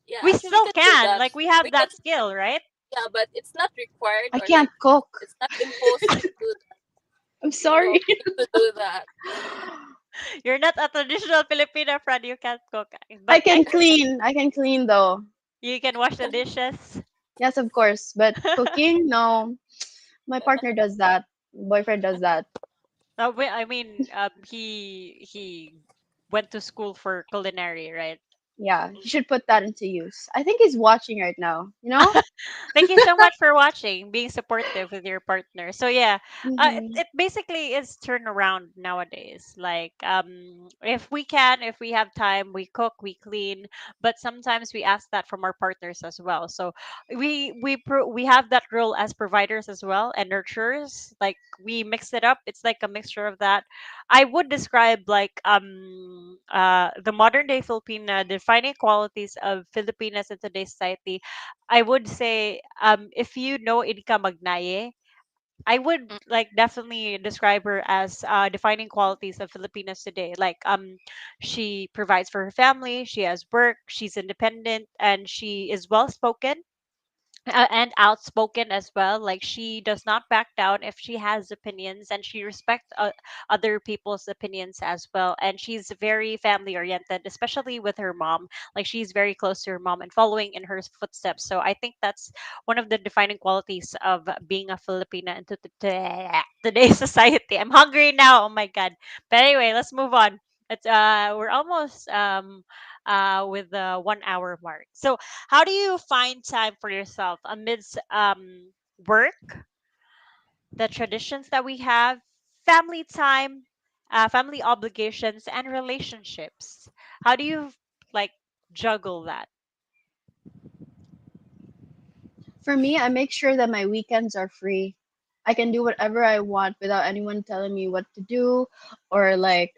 S3: yeah,
S2: We
S3: actually, we
S2: still
S3: can do
S2: can,
S3: that.
S2: like we
S3: We
S2: have
S3: can,
S2: that skill, right?
S3: yeah, but it's not required
S1: I
S3: or
S1: can't
S3: like
S1: cook.
S3: it's not imposed to do that.
S1: I'm
S3: No,
S1: sorry.
S3: we need to do that.
S2: You're not a traditional Filipino friend. You can't cook,
S1: I
S2: but I
S1: can clean. I can clean though.
S2: you can wash the dishes.
S1: Yes, of course. But cooking, no. My partner does that. Boyfriend does that.
S2: I mean, he went to school for culinary, right?
S1: Yeah, he should put that into use. I think he's watching right now. You know?
S2: Thank you so much for watching, being supportive with your partner. So yeah,
S1: Hmm.
S2: it basically is turnaround nowadays. Like if we can, if we have time, we cook, we clean. But sometimes we ask that from our partners as well. So we have that role as providers as well and nurturers. Like we mix it up. It's like a mixture of that. I would describe like the modern day Filipina defining qualities of Filipinas in today's society. I would say if you know Idika Magnaye, I would
S3: Mm.
S2: like definitely describe her as defining qualities of Filipinas today. Like she provides for her family, she has work, she's independent, and she is well spoken and outspoken as well. Like she does not back down if she has opinions, and she respects other people's opinions as well. And she's very family oriented, especially with her mom. Like she's very close to her mom and following in her footsteps. So I think that's one of the defining qualities of being a Filipina in today's society. I'm hungry now. Oh my god. But anyway, let's move on. It's we're almost with the 1 hour mark. So how do you find time for yourself amidst work, the traditions that we have, family time, family obligations, and relationships? How do you like juggle that?
S1: For me, I make sure that my weekends are free. I can do whatever I want without anyone telling me what to do or like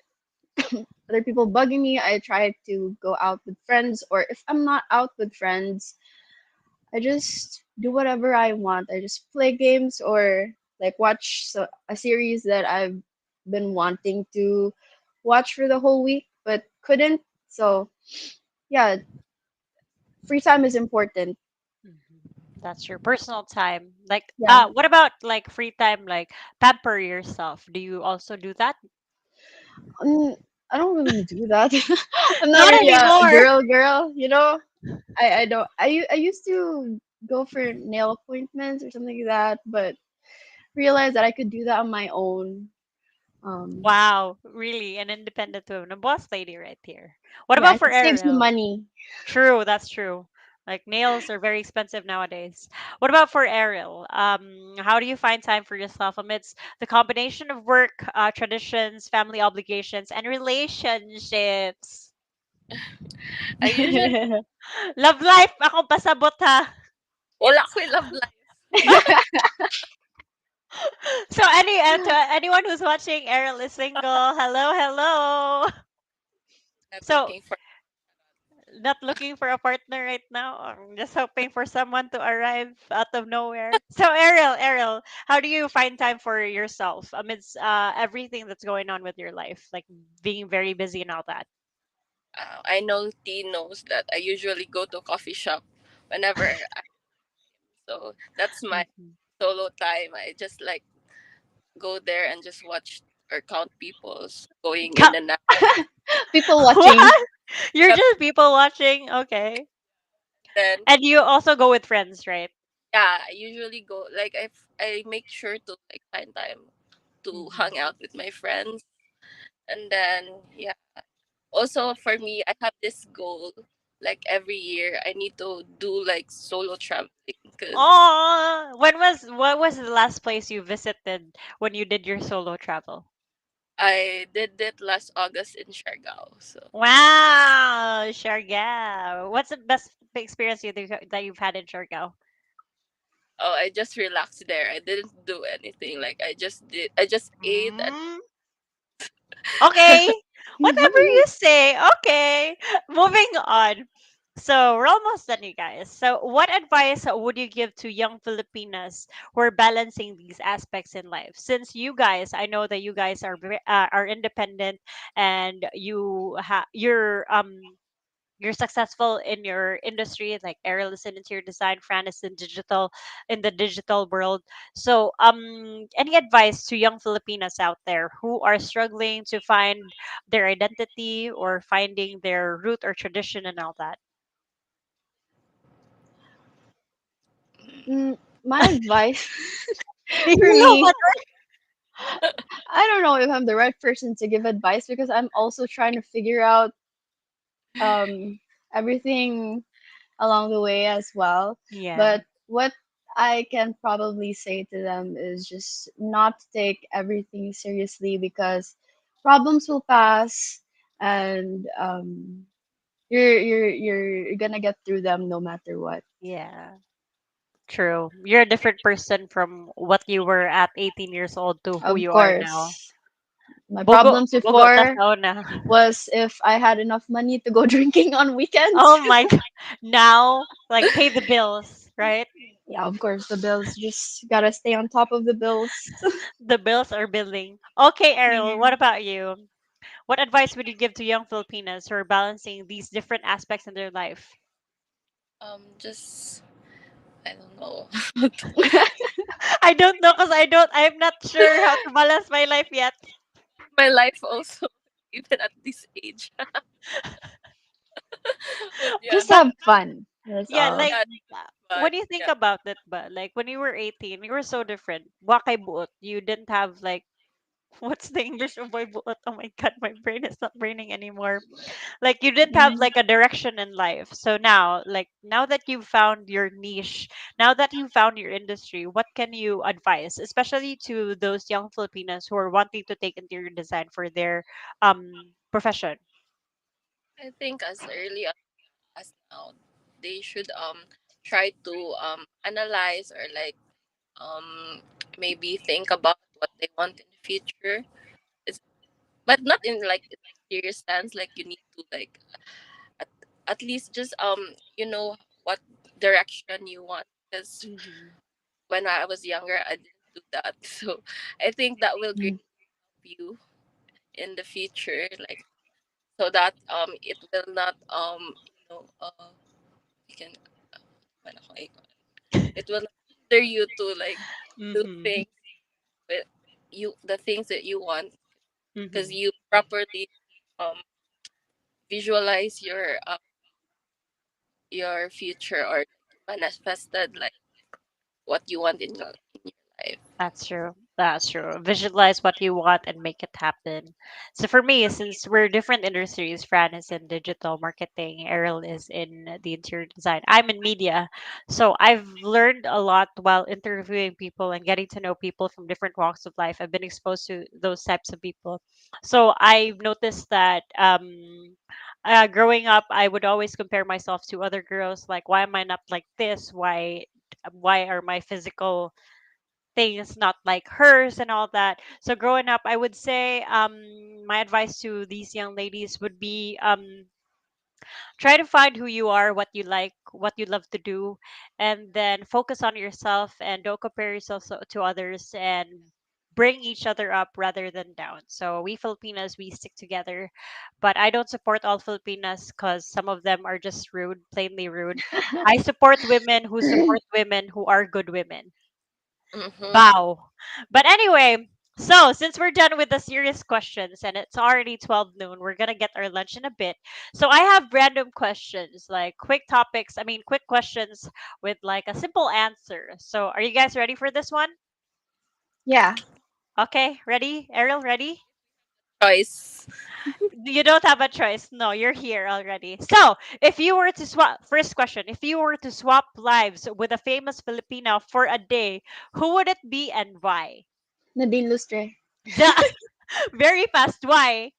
S1: other people bugging me. I try to go out with friends, or if I'm not out with friends, I just do whatever I want. I just play games or like watch a series that I've been wanting to watch for the whole week but couldn't. So, yeah, free time is important.
S2: Mhm. That's your personal time. Like,
S1: Yeah.
S2: what about like free time? Like, pamper yourself. Do you also do that?
S1: Um, I don't really do that. I'm not
S2: Not
S1: really a
S2: anymore.
S1: girl, you know? I don't. I used to go for nail appointments or something like that, but realized that I could do that on my own. Um,
S2: Wow, really, an independent woman, a boss lady right here. What
S1: yeah,
S2: about
S1: and
S2: for
S1: it saves you
S2: Ariel?
S1: money.
S2: True, that's true. Like nails are very expensive nowadays. What about for Ariel? How do you find time for yourself amidst the combination of work, traditions, family obligations, and relationships?
S3: I usually
S2: Love life, akong pasabot ha.
S3: wala ko love life.
S2: So to anyone who's watching, Ariel is single. Hello, hello.
S3: I'm
S2: So
S3: looking for.
S2: not looking for a partner right now. I'm just hoping for someone to arrive out of nowhere. So Ariel, how do you find time for yourself amidst everything that's going on with your life, like being very busy and all that?
S3: I know T knows that I usually go to coffee shop whenever so that's my
S2: Mhm.
S3: solo time. I just like go there and just watch or count people's going in and out.
S1: People watching.
S2: What? You're
S3: Yep.
S2: just people watching, okay?
S3: Then
S2: And you also go with friends, right?
S3: yeah, I usually go like I make sure to like find time to
S2: Mhm.
S3: hang out with my friends. And then yeah, also for me, I have this goal like every year I need to do like solo traveling because
S2: Oh, what was the last place you visited when you did your solo travel?
S3: I did it last August in Siargao. So
S2: Wow, Siargao. What's the best experience that you've had in Siargao?
S3: oh, I just relaxed there. I didn't do anything. Like I just ate and
S2: Mm. Okay, whatever you say. Okay, moving on. So we're almost done, you guys. So, what advice would you give to young Filipinas who are balancing these aspects in life? Since you guys, I know that you guys are independent and you're successful in your industry, like Ariel is in interior design, Fran is in the digital world. So any advice to young Filipinas out there who are struggling to find their identity or finding their root or tradition and all that?
S1: My advice for
S2: You know
S1: me,
S2: what?
S1: I don't know if I'm the right person to give advice because I'm also trying to figure out um, everything along the way as well.
S2: Yeah.
S1: But what I can probably say to them is just not to take everything seriously because problems will pass, and you're gonna get through them no matter what.
S2: Yeah. True. You're a different person from what you were at 18 years old to who
S1: Of
S2: you are now.
S1: course, my
S2: Bogo,
S1: problems
S2: bogo ta
S1: before
S2: sauna.
S1: was if I had enough money to go drinking on weekends.
S2: Oh my God. Now, like, pay the bills, right?
S1: Yeah, of course, the bills just gotta stay on top of the bills.
S2: The bills are billing. Okay, Errol, what
S1: Yeah.
S2: about you? What advice would you give to young Filipinas who are balancing these different aspects in their life?
S3: Just I don't know.
S2: I don't know because I'm not sure how to balance my life yet.
S3: My life also, even at this age. But yeah,
S1: Just
S2: But
S1: have fun. That's
S2: yeah,
S1: all.
S2: like
S3: yeah,
S2: when
S3: but
S2: you think
S3: yeah,
S2: about it, but like when you were 18, you were so different. Wakay buot. You didn't have like what's the English of boy buot? Oh my god, my brain is not braining anymore. Like you didn't have
S1: Mm.
S2: like a direction in life. So now, like now that you've found your niche, now that you've found your industry, what can you advise, especially to those young Filipinos who are wanting to take interior design for their profession?
S3: I think as early as now, they should try to analyze or like um maybe think about what they want in the future. It's, but not in like a serious sense. Like you need to like at, at least just you know what direction you want. Because
S2: Hmm.
S3: when I was younger, I didn't do that. So I think that will greatly
S1: Mm.
S3: help you in the future, like so that it will not you can ano ko, it will not hinder you to like do
S2: Hmm.
S3: things with you the things that you want because
S2: Hmm.
S3: you properly um visualize your future or manifested like what you want in your life.
S2: That's true. That's true. Visualize what you want and make it happen. So for me, since we're different industries, Fran is in digital marketing, Errol is in the interior design. I'm in media. So I've learned a lot while interviewing people and getting to know people from different walks of life. I've been exposed to those types of people. So I've noticed that growing up, I would always compare myself to other girls. Like, why am I not like this? Why are my physical things not like hers and all that. So growing up, I would say my advice to these young ladies would be try to find who you are, what you like, what you love to do, and then focus on yourself and don't compare yourself to others and bring each other up rather than down. So we Filipinas, we stick together, but I don't support all Filipinas because some of them are just rude, plainly rude. I support women who are good women.
S3: Mm-hmm.
S2: Bow. But anyway, so since we're done with the serious questions and it's already 12 noon, we're going to get our lunch in a bit. So I have random questions, like quick topics, I mean, quick questions with like a simple answer. So are you guys ready for this one?
S1: Yeah.
S2: Okay, ready? Ariel, ready?
S3: Choice.
S2: You don't have a choice. No, you're here already. So, if you were to swap, first question, if you were to swap lives with a famous Filipino for a day, who would it be and why?
S1: Nadine Lustre.
S2: Duh. Very fast. Why?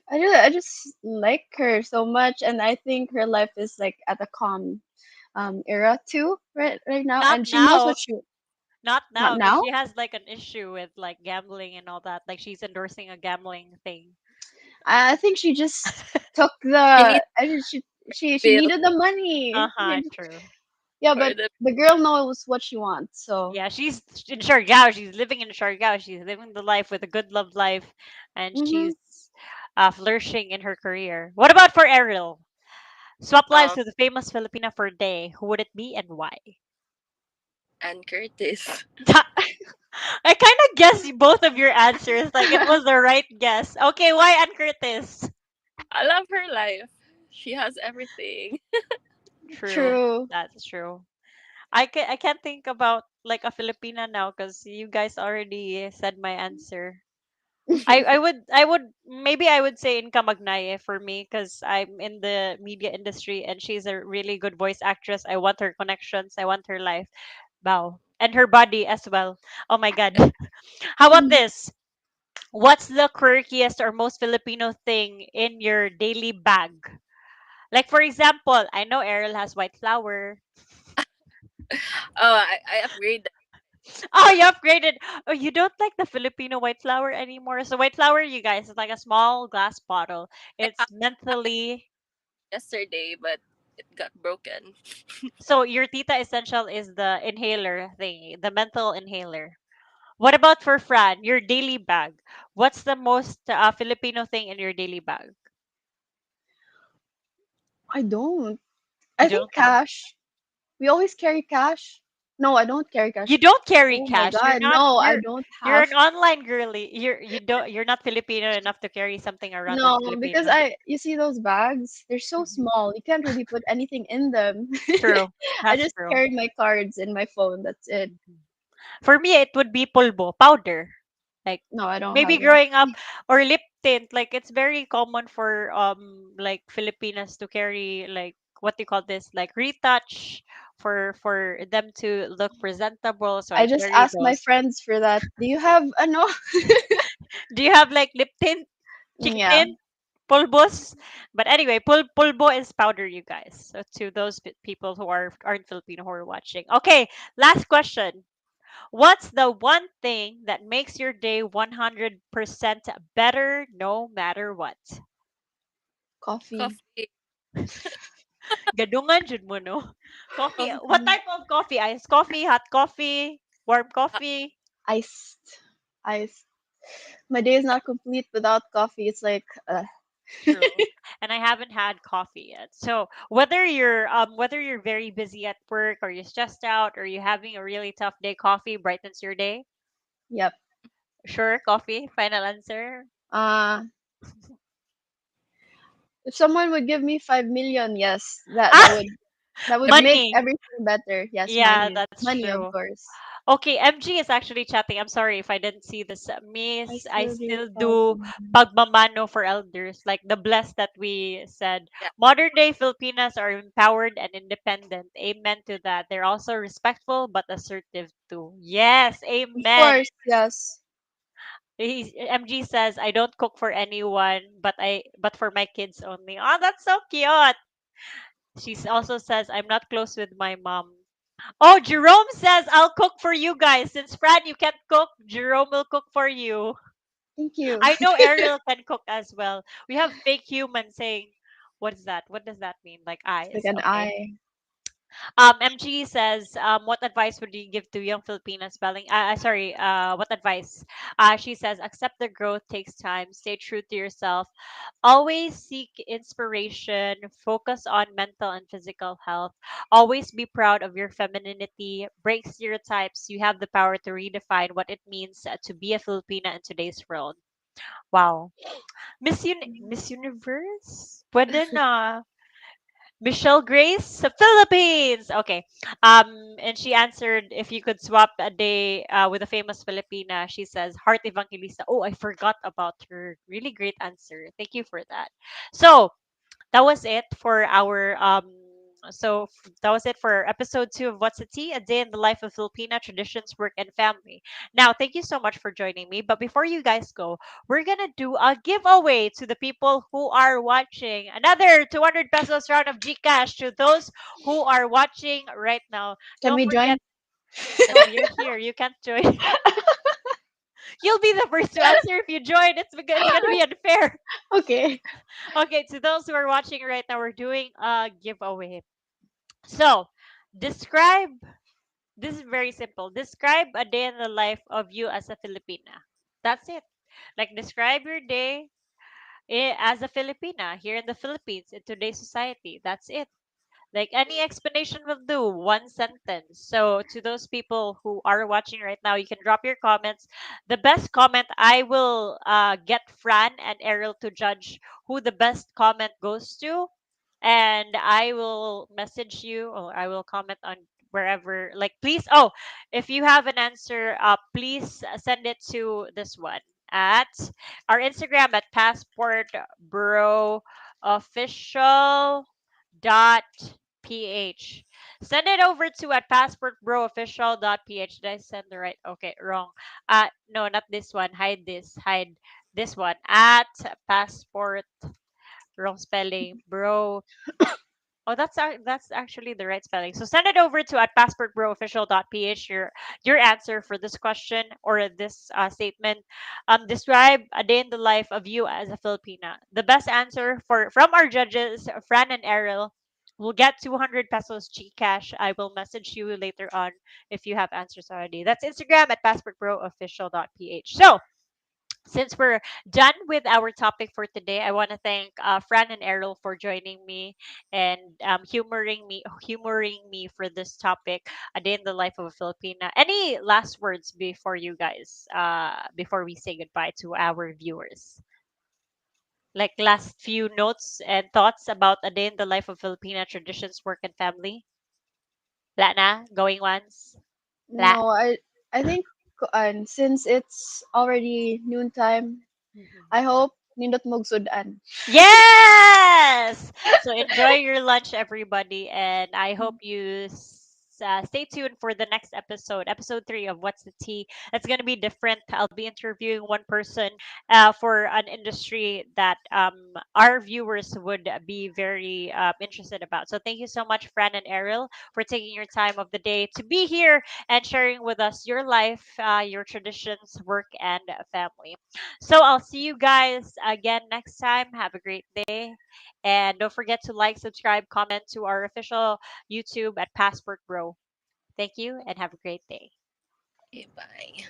S1: I just like her so much, and I think her life is like at a calm era too, right now,
S2: Not
S1: and she knows
S2: now.
S1: what she.
S2: Not
S1: Not
S2: now, because
S1: now.
S2: she has like an issue with like gambling and all that. Like she's endorsing a gambling thing.
S1: I think she just took
S3: She needs
S1: she
S3: bill
S1: needed the money.
S2: Uh-huh, true.
S1: Yeah,
S3: for
S1: but
S3: the
S1: the girl knows what she wants. So
S2: Yeah, she's in Siargao. She's living in Siargao. She's living the life with a good love life, and
S1: hmm
S2: she's flourishing in her career. What about for Ariel? Swap lives
S3: um
S2: with a famous Filipina for a day. Who would it be and why?
S3: and Curtis.
S2: I kind of guess both of your answers. Like it was the right guess. Okay, why Ann Curtis?
S3: I love her life. She has everything.
S2: True.
S1: true.
S2: That's true. I can't think about like a Filipina now because you guys already said my answer. I would maybe I would say Inka Magnaye for me because I'm in the media industry and she's a really good voice actress. I want her connections. I want her life. Wow. And her body as well. Oh my god. How about this? What's the quirkiest or most Filipino thing in your daily bag? Like for example, I know Errol has white flour.
S3: Oh, I upgrade.
S2: Oh, you upgraded. Oh, you don't like the Filipino white flour anymore. So white flour, you guys, is like a small glass bottle.
S3: I
S2: It's
S3: have
S2: mentally.
S3: yesterday, but it got broken.
S2: So your Tita Essential is the inhaler thingy, the menthol inhaler. What about for Fran, your daily bag? What's the most Filipino thing in your daily bag?
S1: I don't.
S2: You
S1: I think
S2: don't have.
S1: cash. We always carry cash. No, I don't carry
S2: You
S1: cash.
S2: don't carry
S1: Oh my
S2: cash. You're
S1: god,
S2: not.
S1: no, I
S2: You're
S1: don't
S2: you're
S1: have.
S2: an online girly. You don't. You're not Filipino enough to carry something around that's
S1: No, because
S2: Filipino.
S1: you see those bags, they're so
S2: Mhm.
S1: small. You can't really put anything in them.
S2: True.
S1: I
S2: That's
S1: just
S2: true.
S1: carry my cards and my phone. That's it.
S2: Mhm. For me, it would be pulbo powder. Like
S1: No, I don't
S2: maybe
S1: have that.
S2: growing up or lip tint. Like it's very common for like Filipinas to carry like what do you call this? Like retouch for them to look presentable. So
S1: I
S2: I
S1: just
S2: carry
S1: asked my
S2: those.
S1: friends for that. Do you have a no?
S2: Do you have like lip tint, cheek
S1: Yeah.
S2: tint, pulbos? But anyway, pulbo is powder, you guys. So to those people who aren't Filipino who are watching. Okay, last question. What's the one thing that makes your day 100% better no matter what?
S1: Coffee.
S3: Coffee,
S2: Gadungan jud mo no. Coffee.
S3: coffee,
S2: What type of coffee? Iced coffee, hot coffee, warm
S3: uh,
S2: coffee?
S1: Iced. Iced. My day is not complete without coffee. It's like,
S2: True. And I haven't had coffee yet. So whether you're very busy at work or you're stressed out or you're having a really tough day, coffee brightens your day.
S1: yep.
S2: Sure, coffee. Final answer.
S1: Uh, if someone would give me 5 million, yes,
S2: Ah,
S1: that would make
S2: money.
S1: everything better. Yes,
S2: Yeah,
S1: money,
S2: that's
S1: money, of
S2: true.
S1: course.
S2: Okay, MG is actually chatting. I'm sorry if I didn't see this.
S1: I
S2: Miss, I
S1: still do
S2: still
S1: have.
S2: do pagmamano for elders, like the blessed that we said.
S3: yeah.
S2: Modern day Filipinas are empowered and independent. Amen to that. They're also respectful but assertive too. Yes,
S1: Of
S2: amen.
S1: course, yes.
S2: MG says, I don't cook for anyone, but for my kids only. Oh, that's so cute. She also says, I'm not close with my mom. Oh, Jerome says, I'll cook for you guys. Since Fran, you can't cook, Jerome will cook for you.
S1: Thank you.
S2: I know Ariel can cook as well. We have fake humans saying, what is that? What does that mean? Like
S1: It's like
S2: eyes.
S1: an
S2: Okay.
S1: eye.
S2: MG says, what advice would you give to young Filipinas spelling? Sorry, what advice? She says, accept the growth takes time. Stay true to yourself. Always seek inspiration. Focus on mental and physical health. Always be proud of your femininity. Break stereotypes. You have the power to redefine what it means to be a Filipina in today's world. Wow. Miss Universe? Pwede na. Michelle Grace, Philippines. Okay. And she answered if you could swap a day with a famous Filipina. She says Heart Evangelista. Oh, I forgot about her. Really great answer. Thank you for that. So that was it for our that was it for episode 2 of What's a Tea, a day in the life of Filipina traditions, work, and family. Now, thank you so much for joining me. But before you guys go, we're gonna do a giveaway to the people who are watching. Another 200 pesos round of Gcash to those who are watching right now.
S1: Can
S2: Don't
S1: we
S2: forget.
S1: join?
S2: No, you're here. You can't join. You'll be the first to answer if you join. It's gonna be unfair.
S1: Okay.
S2: Okay, to those who are watching right now, we're doing a giveaway. So, describe. This is very simple. Describe a day in the life of you as a Filipina. That's it. Like describe your day as a Filipina here in the Philippines in today's society. That's it. Like any explanation will do, one sentence. So to those people who are watching right now, you can drop your comments. The best comment, I will get Fran and Errol to judge who the best comment goes to, and I will message you or I will comment on wherever. Like please, oh, if you have an answer, please send it to this one at our Instagram at passport bro official dot ph. Send it over to at passportbroofficial.ph. Did I send the right? Okay, wrong. No, not this one. Hide this. Hide this one at passport. Wrong spelling, bro. Oh, that's actually the right spelling. So send it over to at passportbroofficial.ph your answer for this question or this statement. Describe a day in the life of you as a Filipina. The best answer for from our judges, Fran and Errol, will get 200 pesos Gcash. I will message you later on if you have answers already. That's Instagram at passportbroofficial.ph. So since we're done with our topic for today, I want to thank Fran and Errol for joining me and humoring me for this topic, a day in the life of a Filipina. Any last words before you guys, before we say goodbye to our viewers? Like last few notes and thoughts about a day in the life of Filipina traditions, work, and family. Lana, going once. La.
S1: No, I think since it's already noontime, I hope nindot mogsudan.
S2: Yes. So enjoy your lunch, everybody, and I hope you stay tuned for the next episode, episode 3 of What's the Tea. It's gonna be different. I'll be interviewing one person for an industry that our viewers would be very interested about. So thank you so much, Fran and Errol, for taking your time of the day to be here and sharing with us your life, your traditions, work, and family. So I'll see you guys again next time. Have a great day. And don't forget to like, subscribe, comment to our official YouTube at Passport Bro. Thank you and have a great day.
S3: Okay, bye.